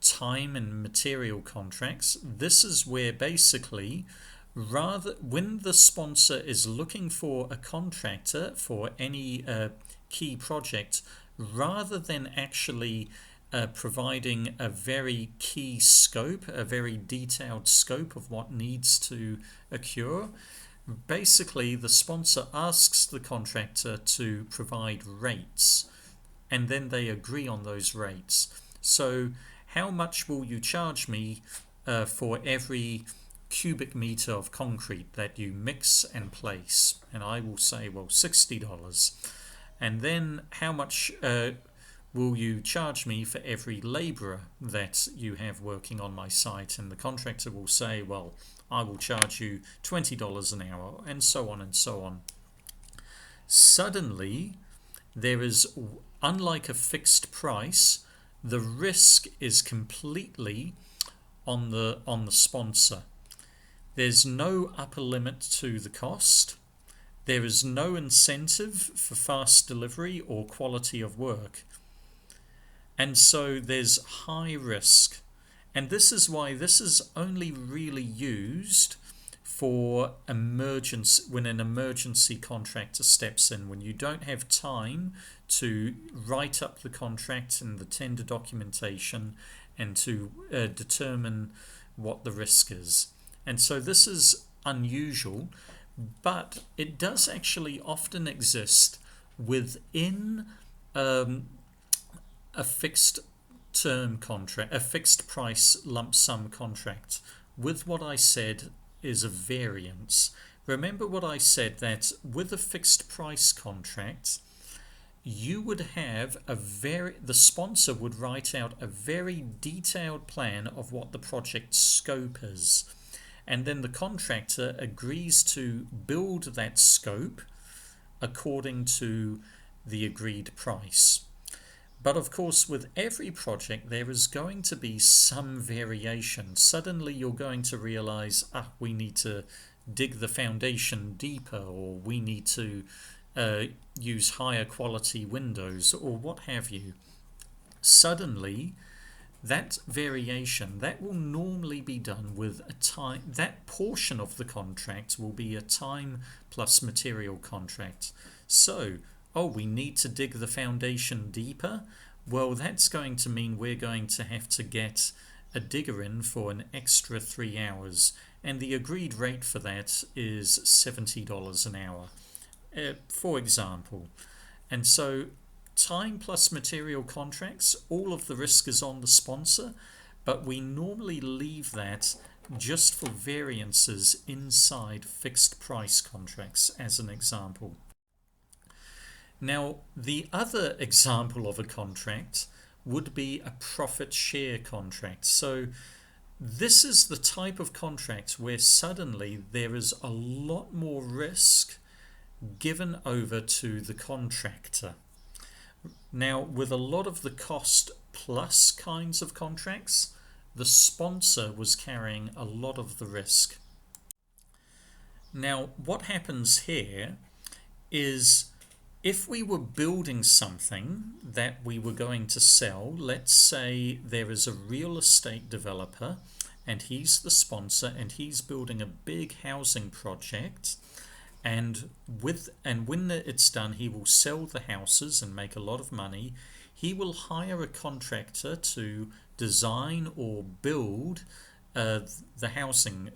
time and material contracts. This is where basically, when the sponsor is looking for a contractor for any key project, rather than actually providing a very key scope, a very detailed scope of what needs to occur, basically the sponsor asks the contractor to provide rates, and then they agree on those rates. So how much will you charge me for every cubic meter of concrete that you mix and place? And I will say, well, $60. And then how much will you charge me for every laborer that you have working on my site? And the contractor will say, well, I will charge you $20 an hour, and so on and so on. Suddenly, there is, unlike a fixed price, the risk is completely on the sponsor. There's no upper limit to the cost. There is no incentive for fast delivery or quality of work. And so there's high risk. And this is why this is only really used for when an emergency contractor steps in, when you don't have time to write up the contract and the tender documentation and to determine what the risk is. And so this is unusual, but it does actually often exist within a fixed term contract, a fixed price lump sum contract, with what I said is a variance. Remember what I said, that with a fixed price contract, you would have the sponsor would write out a very detailed plan of what the project scope is. And then the contractor agrees to build that scope according to the agreed price. But of course, with every project, there is going to be some variation. Suddenly you're going to realize, we need to dig the foundation deeper, or we need to use higher quality windows, or what have you. Suddenly, that variation, that will normally be done with a time, that portion of the contract will be a time plus material contract. So, we need to dig the foundation deeper. Well, that's going to mean we're going to have to get a digger in for an extra 3 hours, and the agreed rate for that is $70 an hour, for example. And so time plus material contracts, all of the risk is on the sponsor, but we normally leave that just for variances inside fixed price contracts, as an example. Now, the other example of a contract would be a profit share contract. So this is the type of contract where suddenly there is a lot more risk given over to the contractor. Now, with a lot of the cost plus kinds of contracts, the sponsor was carrying a lot of the risk. Now, what happens here is, if we were building something that we were going to sell, let's say there is a real estate developer and he's the sponsor and he's building a big housing project, and when it's done, he will sell the houses and make a lot of money. he will hire a contractor to design or build the housing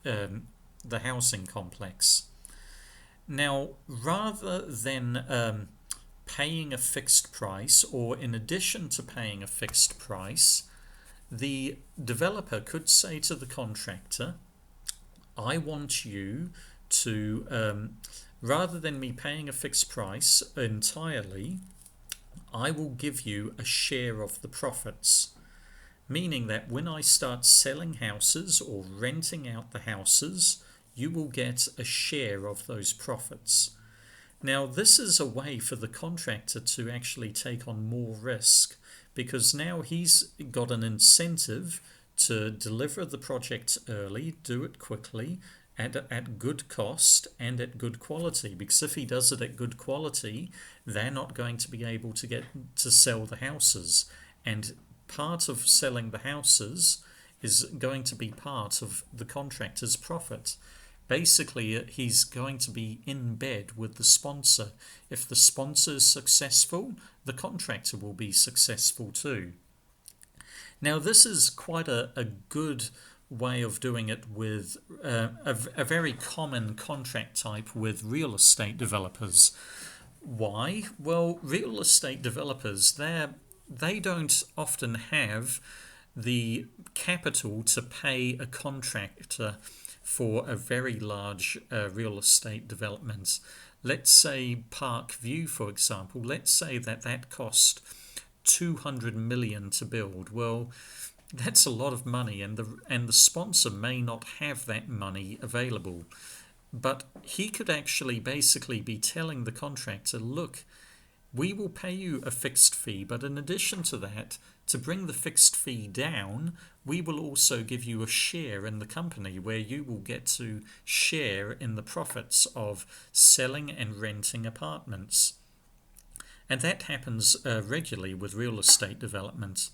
the housing complex. Now, rather than paying a fixed price, or in addition to paying a fixed price, the developer could say to the contractor, I want you to, rather than me paying a fixed price entirely, I will give you a share of the profits. Meaning that when I start selling houses or renting out the houses, you will get a share of those profits. Now, this is a way for the contractor to actually take on more risk, because now he's got an incentive to deliver the project early, do it quickly, at good cost and at good quality. Because if he does it at good quality, they're not going to be able to get to sell the houses. And part of selling the houses is going to be part of the contractor's profit. Basically, he's going to be in bed with the sponsor. If the sponsor is successful, the contractor will be successful too. Now, this is quite a good way of doing it with a very common contract type with real estate developers. Why? Well, real estate developers, they don't often have the capital to pay a contractor for a very large real estate development. Let's say Park View, for example. Let's say that cost 200 million to build. Well, that's a lot of money, and the sponsor may not have that money available. But he could actually basically be telling the contractor, look, we will pay you a fixed fee, but in addition to that, to bring the fixed fee down, we will also give you a share in the company where you will get to share in the profits of selling and renting apartments. And that happens regularly with real estate development.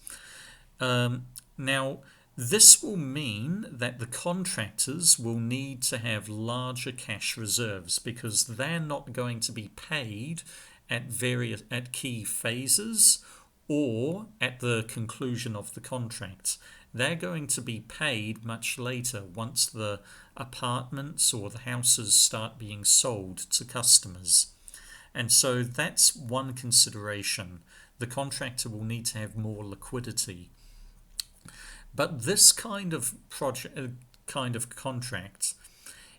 Now, this will mean that the contractors will need to have larger cash reserves, because they're not going to be paid at key phases or at the conclusion of the contract. They're going to be paid much later, once the apartments or the houses start being sold to customers. And so that's one consideration. The contractor will need to have more liquidity. But this kind of contract,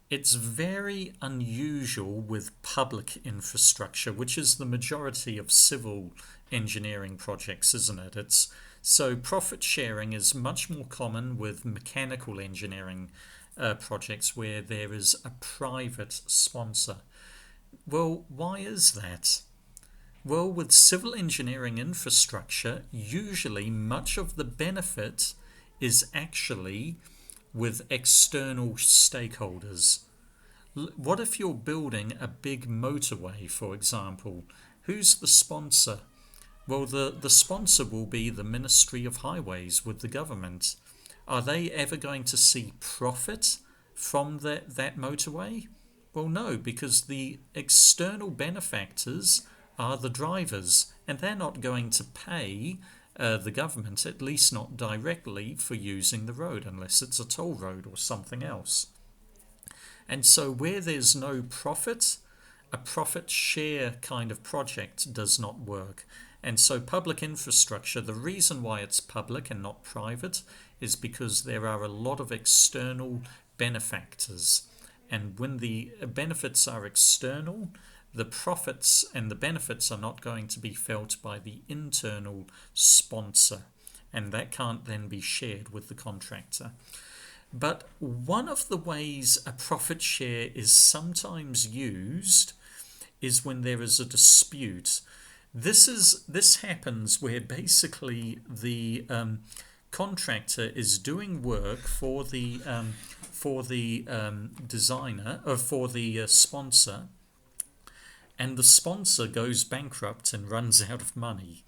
it's very unusual with public infrastructure, which is the majority of civil engineering projects, isn't it? So profit sharing is much more common with mechanical engineering projects where there is a private sponsor. Well, why is that? Well, with civil engineering infrastructure, usually much of the benefit is actually with external stakeholders. What if you're building a big motorway, for example? Who's the sponsor? Well, the sponsor will be the Ministry of Highways with the government. Are they ever going to see profit from that motorway? Well, no, because the external benefactors are the drivers, and they're not going to pay the government, at least not directly, for using the road, unless it's a toll road or something else. And so where there's no profit, a profit share kind of project does not work. And so public infrastructure, the reason why it's public and not private is because there are a lot of external benefactors. And when the benefits are external, the profits and the benefits are not going to be felt by the internal sponsor, and that can't then be shared with the contractor. But one of the ways a profit share is sometimes used is when there is a dispute. This happens where basically the contractor is doing work for the designer, or for the sponsor, and the sponsor goes bankrupt and runs out of money.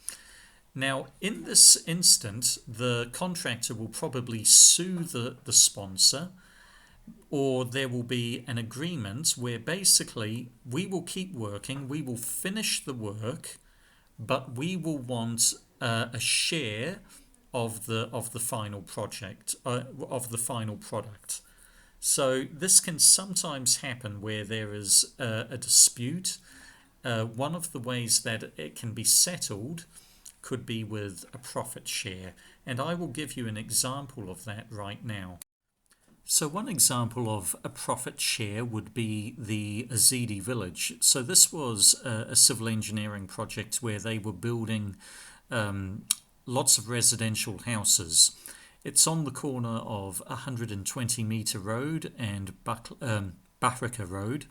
Now, in this instance, the contractor will probably sue the sponsor, or there will be an agreement where basically we will keep working, we will finish the work, but we will want a share of the final project of the final product. So this can sometimes happen where there is a dispute. One of the ways that it can be settled could be with a profit share, and I will give you an example of that right now. So one example of a profit share would be the Azidi village. So this was a civil engineering project where they were building lots of residential houses. It's on the corner of 120-metre road and Baraka Road.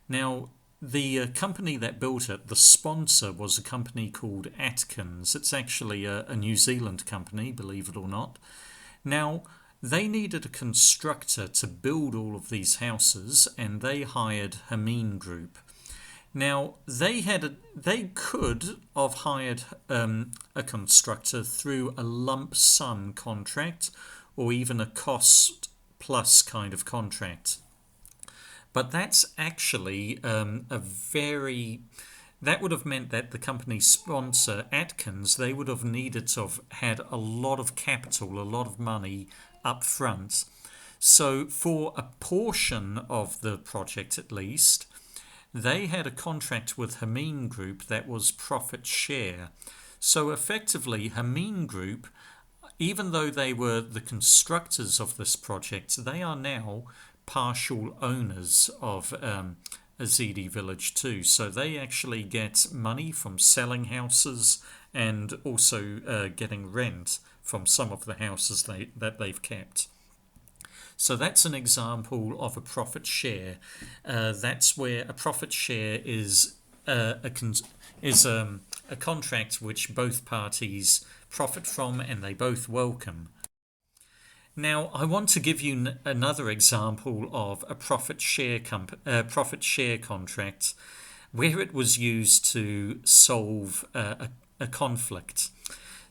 Now, the company that built it, the sponsor, was a company called Atkins. It's actually a New Zealand company, believe it or not. Now, they needed a constructor to build all of these houses, and they hired Hameen Group. Now, they could have hired a constructor through a lump sum contract or even a cost plus kind of contract. But that's actually that would have meant that the company sponsor, Atkins, they would have needed to have had a lot of capital, a lot of money up front. So for a portion of the project at least, they had a contract with Hameen Group that was profit share. So effectively, Hameen Group, even though they were the constructors of this project, they are now partial owners of Azidi Village too. So they actually get money from selling houses and also getting rent from some of the houses that they've kept. So that's an example of a profit share. That's where a profit share is a contract which both parties profit from and they both welcome. Now, I want to give you another example of a profit share contract where it was used to solve a conflict.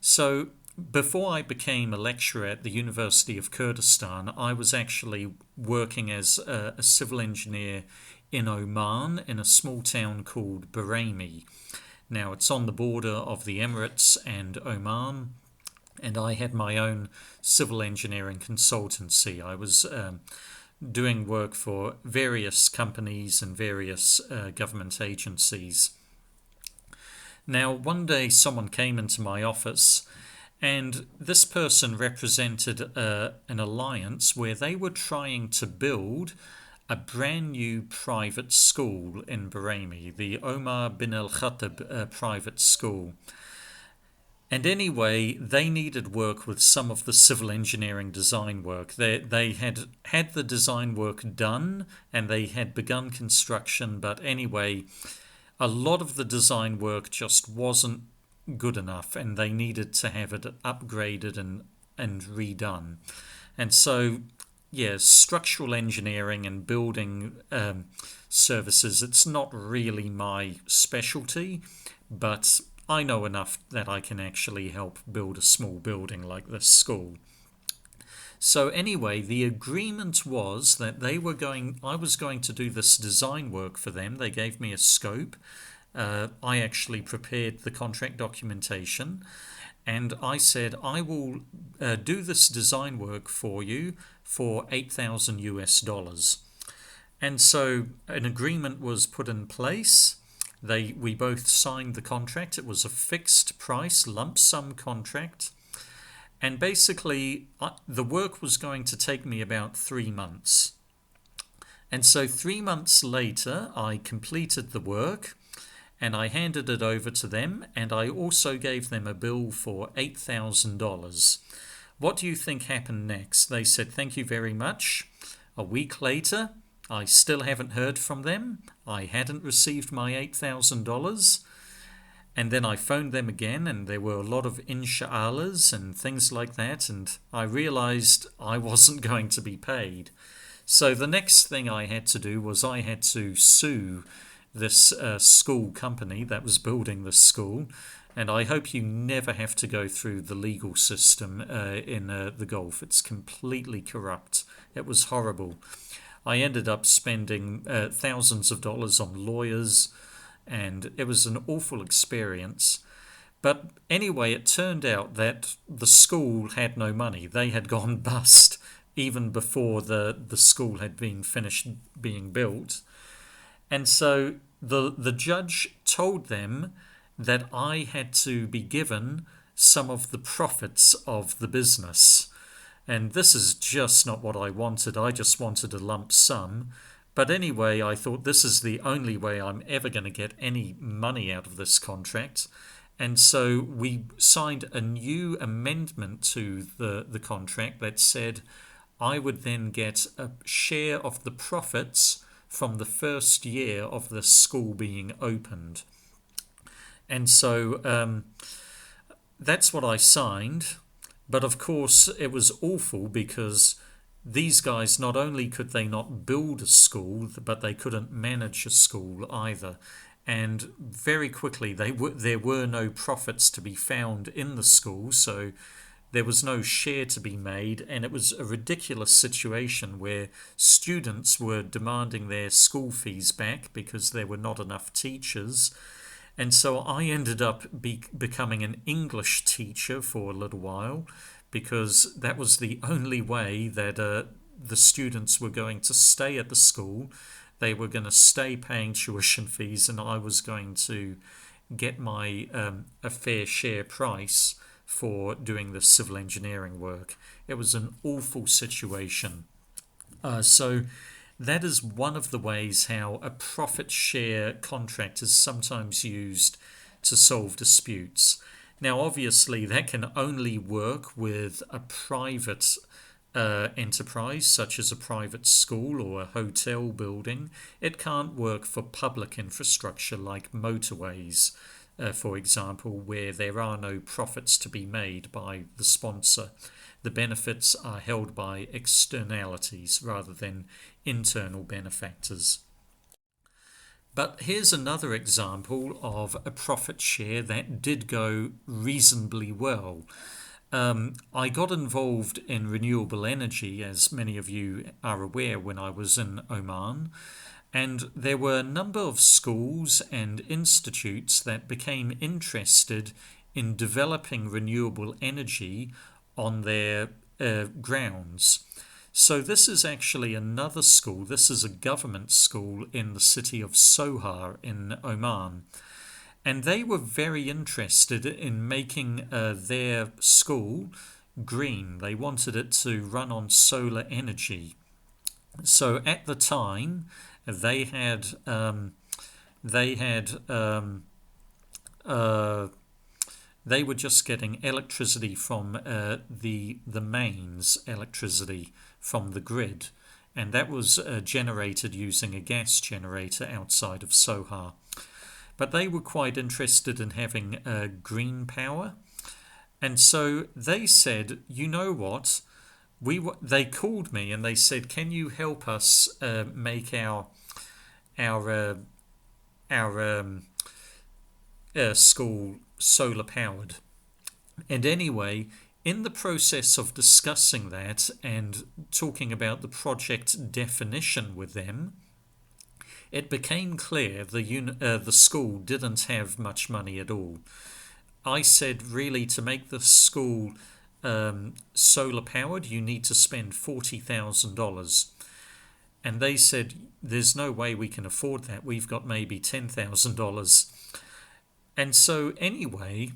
So before I became a lecturer at the University of Kurdistan, I was actually working as a civil engineer in Oman in a small town called Bahraimi. Now, it's on the border of the Emirates and Oman, and I had my own civil engineering consultancy. I was doing work for various companies and various government agencies. Now, one day someone came into my office, and this person represented an alliance where they were trying to build a brand new private school in Bahraimi, the Omar bin al-Khattab private school. And anyway, they needed work with some of the civil engineering design work. They had the design work done and they had begun construction, but anyway, a lot of the design work just wasn't good enough and they needed to have it upgraded and redone. And so, yeah, structural engineering and building services, it's not really my specialty, but I know enough that I can actually help build a small building like this school. So anyway, the agreement was that I was going to do this design work for them. They gave me a scope. I actually prepared the contract documentation, and I said, I will do this design work for you for $8,000. And so an agreement was put in place. We both signed the contract. It was a fixed price, lump sum contract. And basically, the work was going to take me about 3 months. And so 3 months later, I completed the work and I handed it over to them. And I also gave them a bill for $8,000. What do you think happened next? They said, thank you very much. A week later, I still haven't heard from them. I hadn't received my $8,000. And then I phoned them again, and there were a lot of insha'Allahs and things like that, and I realized I wasn't going to be paid. So the next thing I had to do was I had to sue this school company that was building the school, and I hope you never have to go through the legal system in the Gulf. It's completely corrupt. It was horrible. I ended up spending thousands of dollars on lawyers, and it was an awful experience. But anyway, it turned out that the school had no money. They had gone bust even before the school had been finished being built. And so the judge told them that I had to be given some of the profits of the business. And this is just not what I wanted. I just wanted a lump sum. But anyway, I thought this is the only way I'm ever going to get any money out of this contract. And so we signed a new amendment to the contract that said I would then get a share of the profits from the first year of the school being opened. And so that's what I signed. But of course, it was awful because these guys, not only could they not build a school, but they couldn't manage a school either. And very quickly, there were no profits to be found in the school, so there was no share to be made, and it was a ridiculous situation where students were demanding their school fees back because there were not enough teachers. And so I ended up becoming an English teacher for a little while because that was the only way that the students were going to stay at the school. They were going to stay paying tuition fees, and I was going to get my a fair share price for doing the civil engineering work. It was an awful situation. So that is one of the ways how a profit share contract is sometimes used to solve disputes. Now, obviously, that can only work with a private enterprise, such as a private school or a hotel building. It can't work for public infrastructure like motorways, for example, where there are no profits to be made by the sponsor. The benefits are held by externalities rather than internal benefactors. But here's another example of a profit share that did go reasonably well. I got involved in renewable energy, as many of you are aware, when I was in Oman. And there were a number of schools and institutes that became interested in developing renewable energy on their grounds. So this is actually another school. This is a government school in the city of Sohar in Oman. And they were very interested in making their school green. They wanted it to run on solar energy. So at the time, they had they were just getting electricity from the mains electricity from the grid, and that was generated using a gas generator outside of Sohar. But they were quite interested in having green power, and so they said, you know what? They called me and they said, can you help us make our school solar powered? And anyway, in the process of discussing that and talking about the project definition with them, it became clear the school didn't have much money at all. I said, really, to make the school solar powered, you need to spend $40,000. And they said, there's no way we can afford that. We've got maybe $10,000. And so anyway,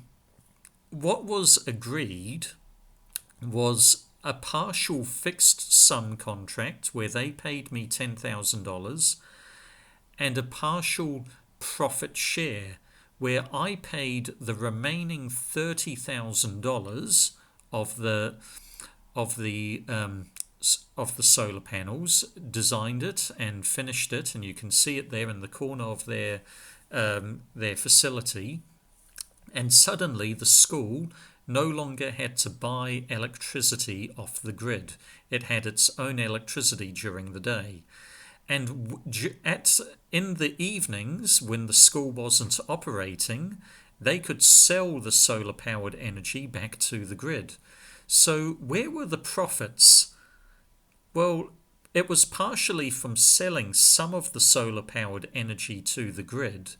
what was agreed was a partial fixed sum contract where they paid me $10,000 and a partial profit share where I paid the remaining $30,000 of the solar panels, designed it and finished it, and you can see it there in the corner of their facility. And suddenly the school no longer had to buy electricity off the grid. It had its own electricity during the day. And in the evenings, when the school wasn't operating, they could sell the solar-powered energy back to the grid. So where were the profits? Well, it was partially from selling some of the solar-powered energy to the grid,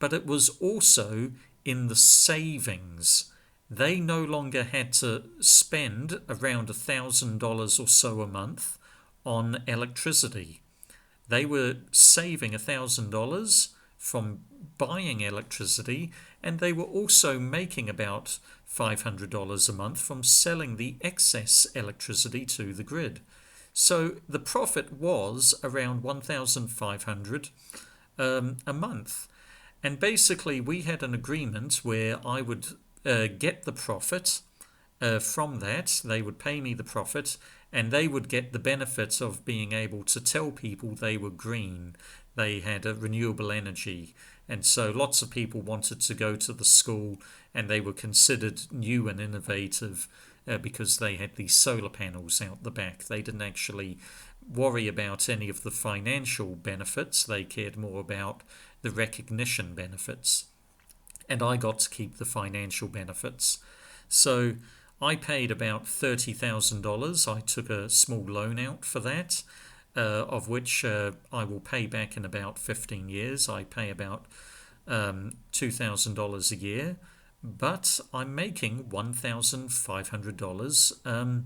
but it was also in the savings. They no longer had to spend around $1,000 or so a month on electricity. They were saving $1,000 from buying electricity, and they were also making about $500 a month from selling the excess electricity to the grid. So the profit was around $1,500 a month. And basically, we had an agreement where I would get the profit from that. They would pay me the profit, and they would get the benefit of being able to tell people they were green. They had a renewable energy. And so lots of people wanted to go to the school, and they were considered new and innovative because they had these solar panels out the back. They didn't actually worry about any of the financial benefits. They cared more about the recognition benefits. And I got to keep the financial benefits. So I paid about $30,000. I took a small loan out for that, of which I will pay back in about 15 years. I pay about $2,000 a year, but I'm making $1,500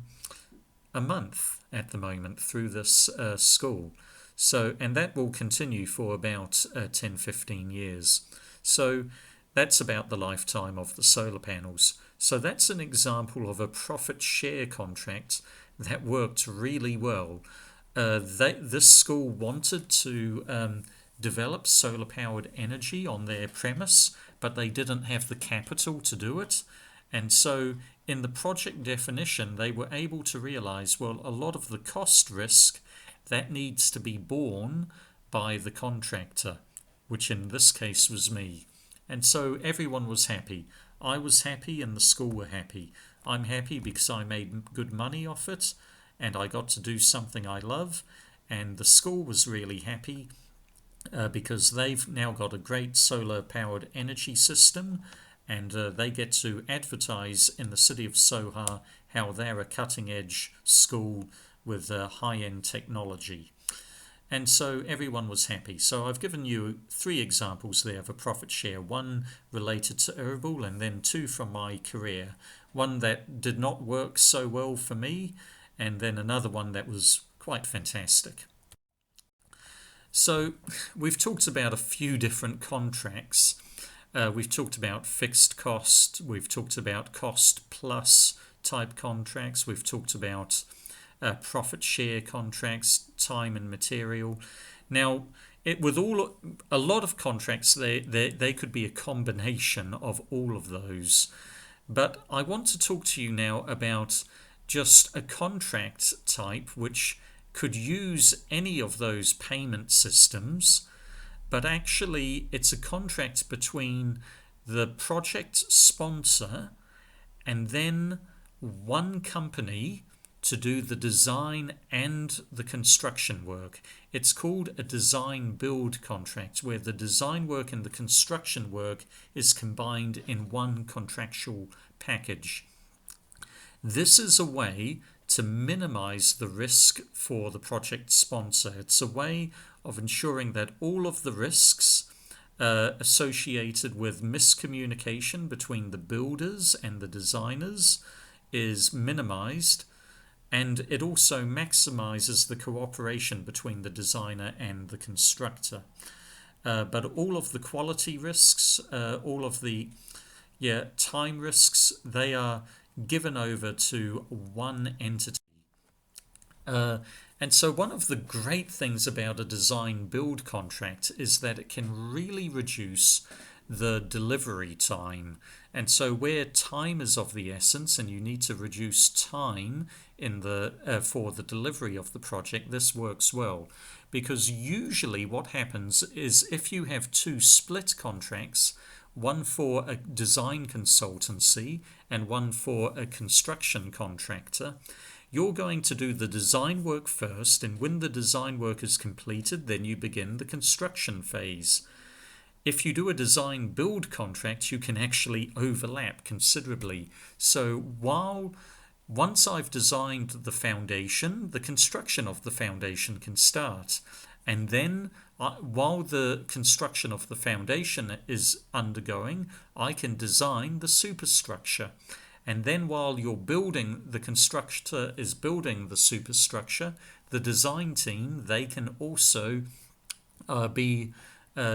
a month at the moment through this school. So, and that will continue for about 10-15 years. So that's about the lifetime of the solar panels. So that's an example of a profit share contract that worked really well. This school wanted to develop solar powered energy on their premise, but they didn't have the capital to do it. And so in the project definition, they were able to realize, well, a lot of the cost risk that needs to be borne by the contractor, which in this case was me. And so everyone was happy. I was happy and the school were happy. I'm happy because I made good money off it and I got to do something I love. And the school was really happy because they've now got a great solar powered energy system, and they get to advertise in the city of Sohar how they're a cutting edge school with high-end technology. And so everyone was happy. So I've given you 3 examples there of a profit share, one related to Erbil and then 2 from my career. One that did not work so well for me, and then another one that was quite fantastic. So we've talked about a few different contracts. We've talked about fixed cost, we've talked about cost plus type contracts, we've talked about profit share contracts, time and material. Now, with a lot of contracts, they could be a combination of all of those. But I want to talk to you now about just a contract type which could use any of those payment systems, but actually it's a contract between the project sponsor and then one company to do the design and the construction work. It's called a design build contract, where the design work and the construction work is combined in one contractual package. This is a way to minimize the risk for the project sponsor. It's a way of ensuring that all of the risks associated with miscommunication between the builders and the designers is minimized, and it also maximizes the cooperation between the designer and the constructor. But all of the quality risks, all of the time risks, they are given over to one entity. And so one of the great things about a design build contract is that it can really reduce the delivery time. And so where time is of the essence and you need to reduce time in for the delivery of the project, this works well. Because usually what happens is if you have 2 split contracts, one for a design consultancy and one for a construction contractor, you're going to do the design work first, and when the design work is completed, then you begin the construction phase. If you do a design build contract, you can actually overlap considerably. So once I've designed the foundation, the construction of the foundation can start. And then while the construction of the foundation is undergoing, I can design the superstructure. And then while the constructor is building the superstructure, the design team, they can also be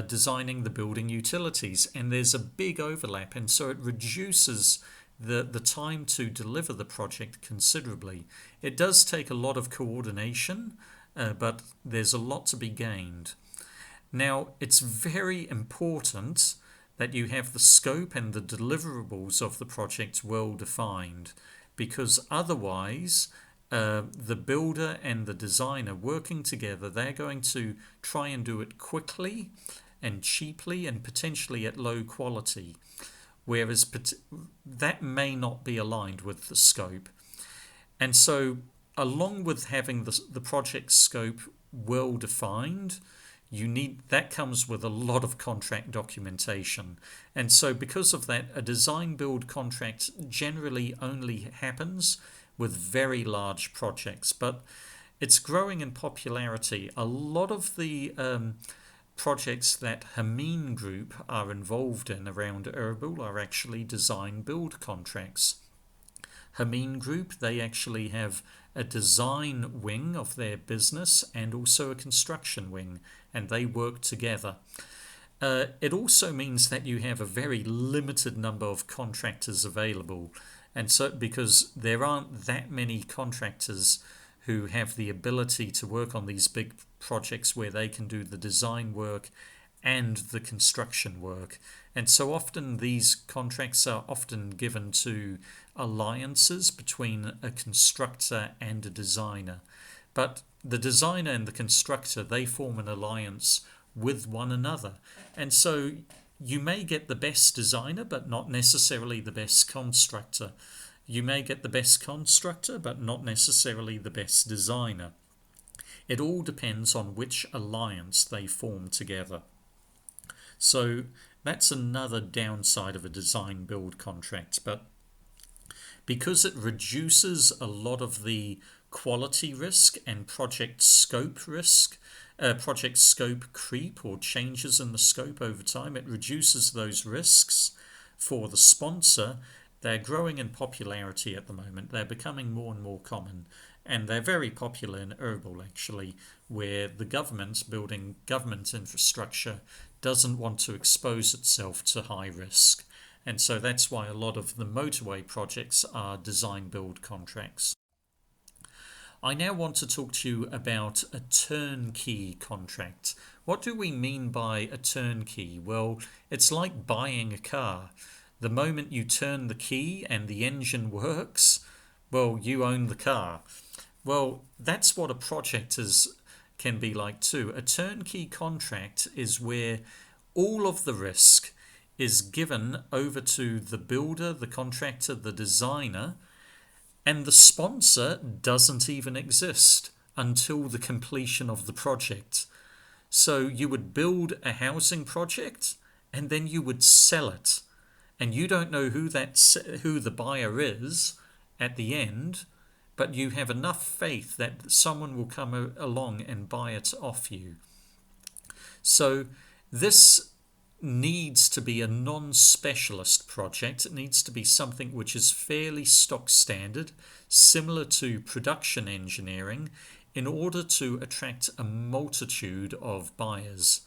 designing the building utilities. And there's a big overlap, and so it reduces the time to deliver the project considerably. It does take a lot of coordination, but there's a lot to be gained. Now, it's very important that you have the scope and the deliverables of the project well defined, because otherwise the builder and the designer working together, they're going to try and do it quickly and cheaply and potentially at low quality, whereas that may not be aligned with the scope. And so along with having the project scope well defined, that comes with a lot of contract documentation. And so because of that, a design build contract generally only happens with very large projects, but it's growing in popularity. A lot of the projects that Hameen Group are involved in around Erbil are actually design build contracts. Hameen Group, they actually have a design wing of their business and also a construction wing, and they work together. It also means that you have a very limited number of contractors available, and so because there aren't that many contractors who have the ability to work on these big projects where they can do the design work and the construction work. And so often these contracts are often given to alliances between a constructor and a designer. But the designer and the constructor, they form an alliance with one another. And so you may get the best designer, but not necessarily the best constructor. You may get the best constructor, but not necessarily the best designer. It all depends on which alliance they form together. So that's another downside of a design build contract, but because it reduces a lot of the quality risk and project scope creep or changes in the scope over time, it reduces those risks for the sponsor. They're growing in popularity at the moment. They're becoming more and more common, and they're very popular in Erbil actually, where the government building government infrastructure doesn't want to expose itself to high risk. And so that's why a lot of the motorway projects are design build contracts. I now want to talk to you about a turnkey contract. What do we mean by a turnkey? Well, it's like buying a car. The moment you turn the key and the engine works, well, you own the car. Well, that's what a project can be like too. A turnkey contract is where all of the risk is given over to the builder, the contractor, the designer, and the sponsor doesn't even exist until the completion of the project. So you would build a housing project and then you would sell it, and you don't know who the buyer is at the end, but you have enough faith that someone will come along and buy it off you. So this needs to be a non-specialist project. It needs to be something which is fairly stock standard, similar to production engineering, in order to attract a multitude of buyers,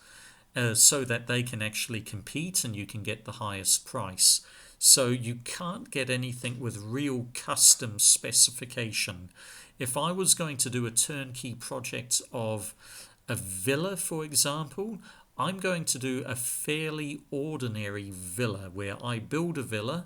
so that they can actually compete and you can get the highest price. So you can't get anything with real custom specification. If I was going to do a turnkey project of a villa, for example, I'm going to do a fairly ordinary villa where I build a villa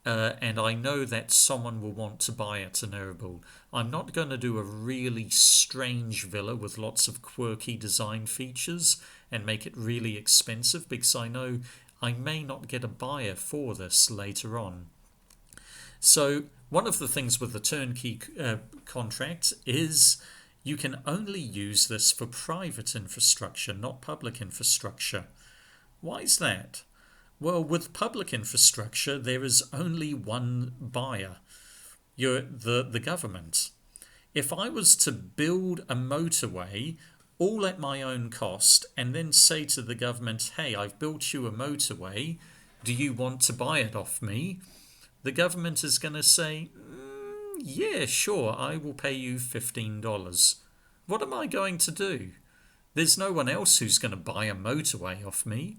and I know that someone will want to buy it in Erbil. I'm not going to do a really strange villa with lots of quirky design features and make it really expensive, because I know I may not get a buyer for this later on. So one of the things with the turnkey contract is you can only use this for private infrastructure, not public infrastructure. Why is that? Well, with public infrastructure, there is only one buyer. You're the government. If I was to build a motorway all at my own cost, and then say to the government, hey, I've built you a motorway, do you want to buy it off me? The government is going to say, yeah, sure, I will pay you $15. What am I going to do? There's no one else who's going to buy a motorway off me.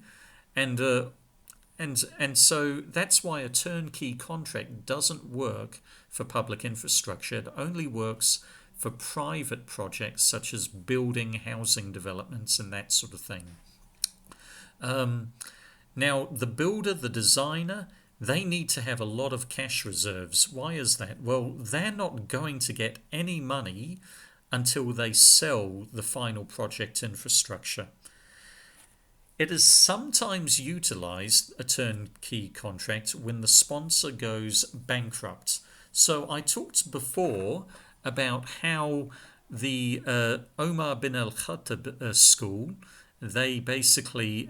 And so that's why a turnkey contract doesn't work for public infrastructure. It only works for private projects such as building, housing developments, and that sort of thing. Now, the builder, the designer, they need to have a lot of cash reserves. Why is that? Well, they're not going to get any money until they sell the final project infrastructure. It is sometimes utilized, a turnkey contract, when the sponsor goes bankrupt. So I talked before about how the Omar bin al-Khattab school, they basically,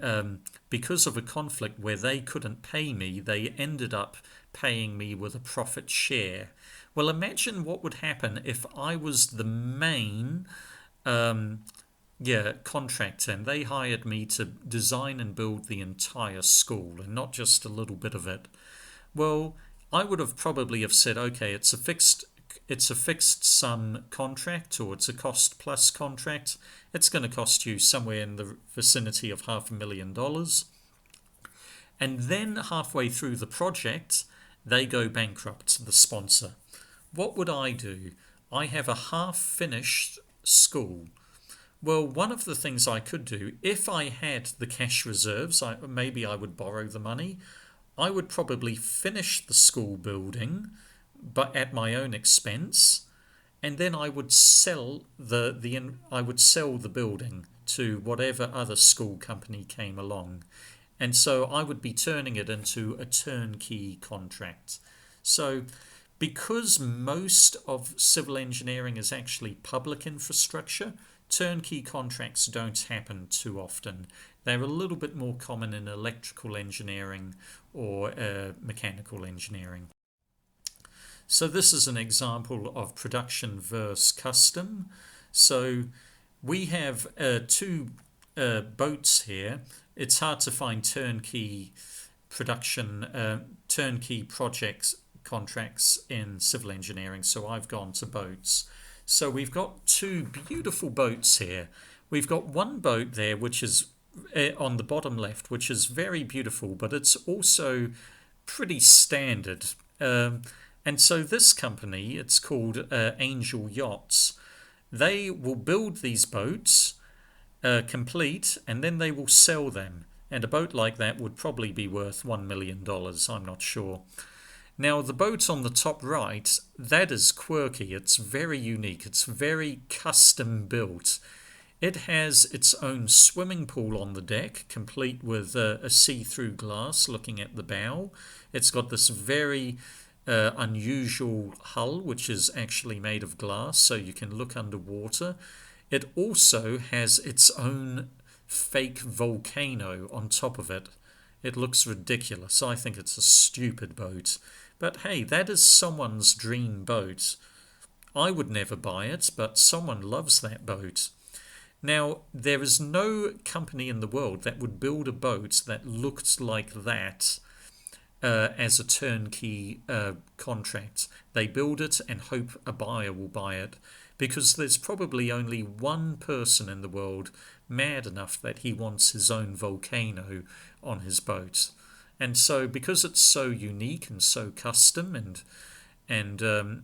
because of a conflict where they couldn't pay me, they ended up paying me with a profit share. Well, imagine what would happen if I was the main contractor and they hired me to design and build the entire school and not just a little bit of it. Well, I would have probably have said, okay, it's a fixed sum contract, or it's a cost plus contract. It's going to cost you somewhere in the vicinity of $500,000. And then halfway through the project, they go bankrupt, the sponsor. What would I do? I have a half-finished school. Well, one of the things I could do, if I had the cash reserves, maybe I would borrow the money. I would probably finish the school building, but at my own expense, and then I would sell the building to whatever other school company came along. And so I would be turning it into a turnkey contract. So because most of civil engineering is actually public infrastructure, turnkey contracts don't happen too often. They're a little bit more common in electrical engineering or mechanical engineering. So this is an example of production versus custom. So we have two boats here. It's hard to find turnkey projects contracts in civil engineering, so I've gone to boats. So we've got two beautiful boats here. We've got one boat there which is on the bottom left, which is very beautiful, but it's also pretty standard. And so this company, it's called Angel Yachts. They will build these boats complete, and then they will sell them. And a boat like that would probably be worth $1 million, I'm not sure. Now, the boat on the top right, that is quirky. It's very unique. It's very custom built. It has its own swimming pool on the deck, complete with a see-through glass looking at the bow. It's got this very unusual hull, which is actually made of glass, so you can look underwater. It also has its own fake volcano on top of it. It looks ridiculous. I think it's a stupid boat. But hey, that is someone's dream boat. I would never buy it, but someone loves that boat. Now, there is no company in the world that would build a boat that looked like that as a turnkey contract. They build it and hope a buyer will buy it, because there's probably only one person in the world mad enough that he wants his own volcano on his boat. And so, because it's so unique and so custom and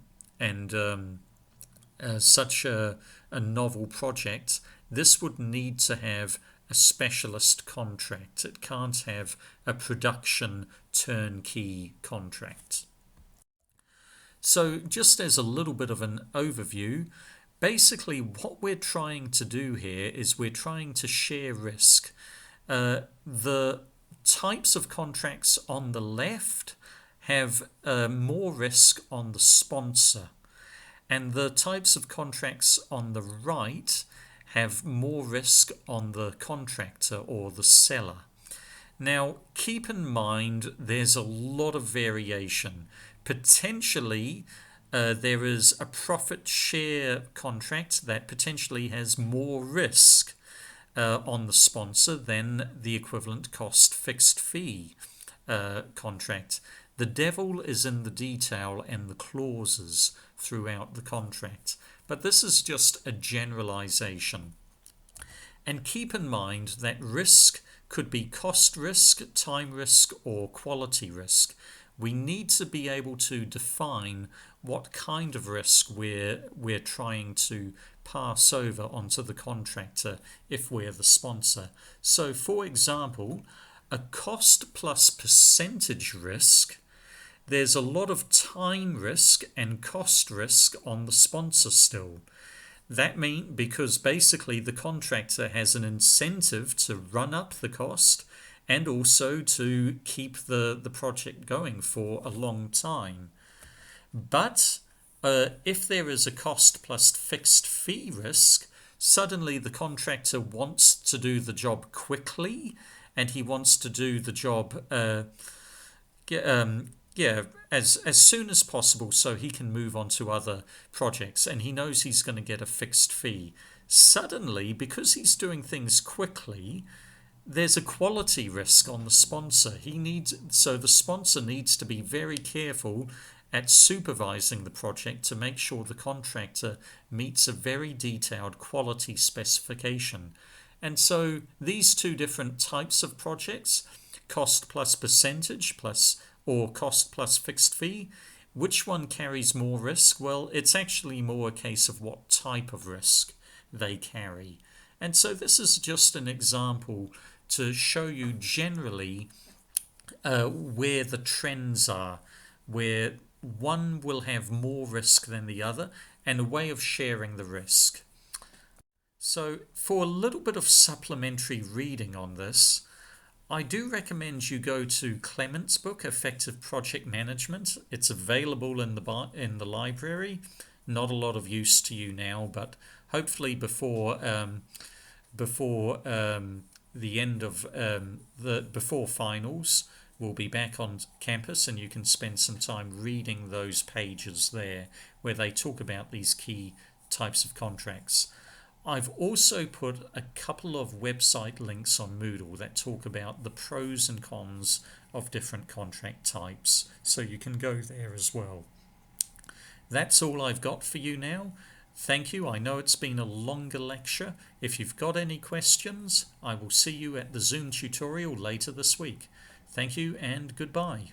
such a novel project, this would need to have a specialist contract. It can't have a production turnkey contract. So, just as a little bit of an overview, basically what we're trying to do here is we're trying to share risk. The types of contracts on the left have more risk on the sponsor, and the types of contracts on the right have more risk on the contractor or the seller. Now, keep in mind there's a lot of variation. Potentially, there is a profit share contract that potentially has more risk on the sponsor than the equivalent cost fixed fee contract. The devil is in the detail and the clauses throughout the contract, but this is just a generalization. And keep in mind that risk could be cost risk, time risk, or quality risk. We need to be able to define what kind of risk we're trying to pass over onto the contractor if we're the sponsor. So, for example, a cost plus percentage risk, there's a lot of time risk and cost risk on the sponsor still. That means because basically the contractor has an incentive to run up the cost and also to keep the project going for a long time. But if there is a cost plus fixed fee risk, suddenly the contractor wants to do the job quickly and he wants to do the job as soon as possible so he can move on to other projects, and he knows he's going to get a fixed fee. Suddenly, because he's doing things quickly, there's a quality risk on the sponsor. So the sponsor needs to be very careful at supervising the project to make sure the contractor meets a very detailed quality specification. And so these two different types of projects, cost plus percentage plus or cost plus fixed fee, which one carries more risk? Well, it's actually more a case of what type of risk they carry. And so this is just an example to show you generally where the trends are, where one will have more risk than the other, and a way of sharing the risk. So for a little bit of supplementary reading on this, I do recommend you go to Clement's book, Effective Project Management. It's available in the library. Not a lot of use to you now, but hopefully before the end of before finals, we'll be back on campus and you can spend some time reading those pages there where they talk about these key types of contracts. I've also put a couple of website links on Moodle that talk about the pros and cons of different contract types, so you can go there as well. That's all I've got for you now. Thank you. I know it's been a longer lecture. If you've got any questions, I will see you at the Zoom tutorial later this week. Thank you and goodbye.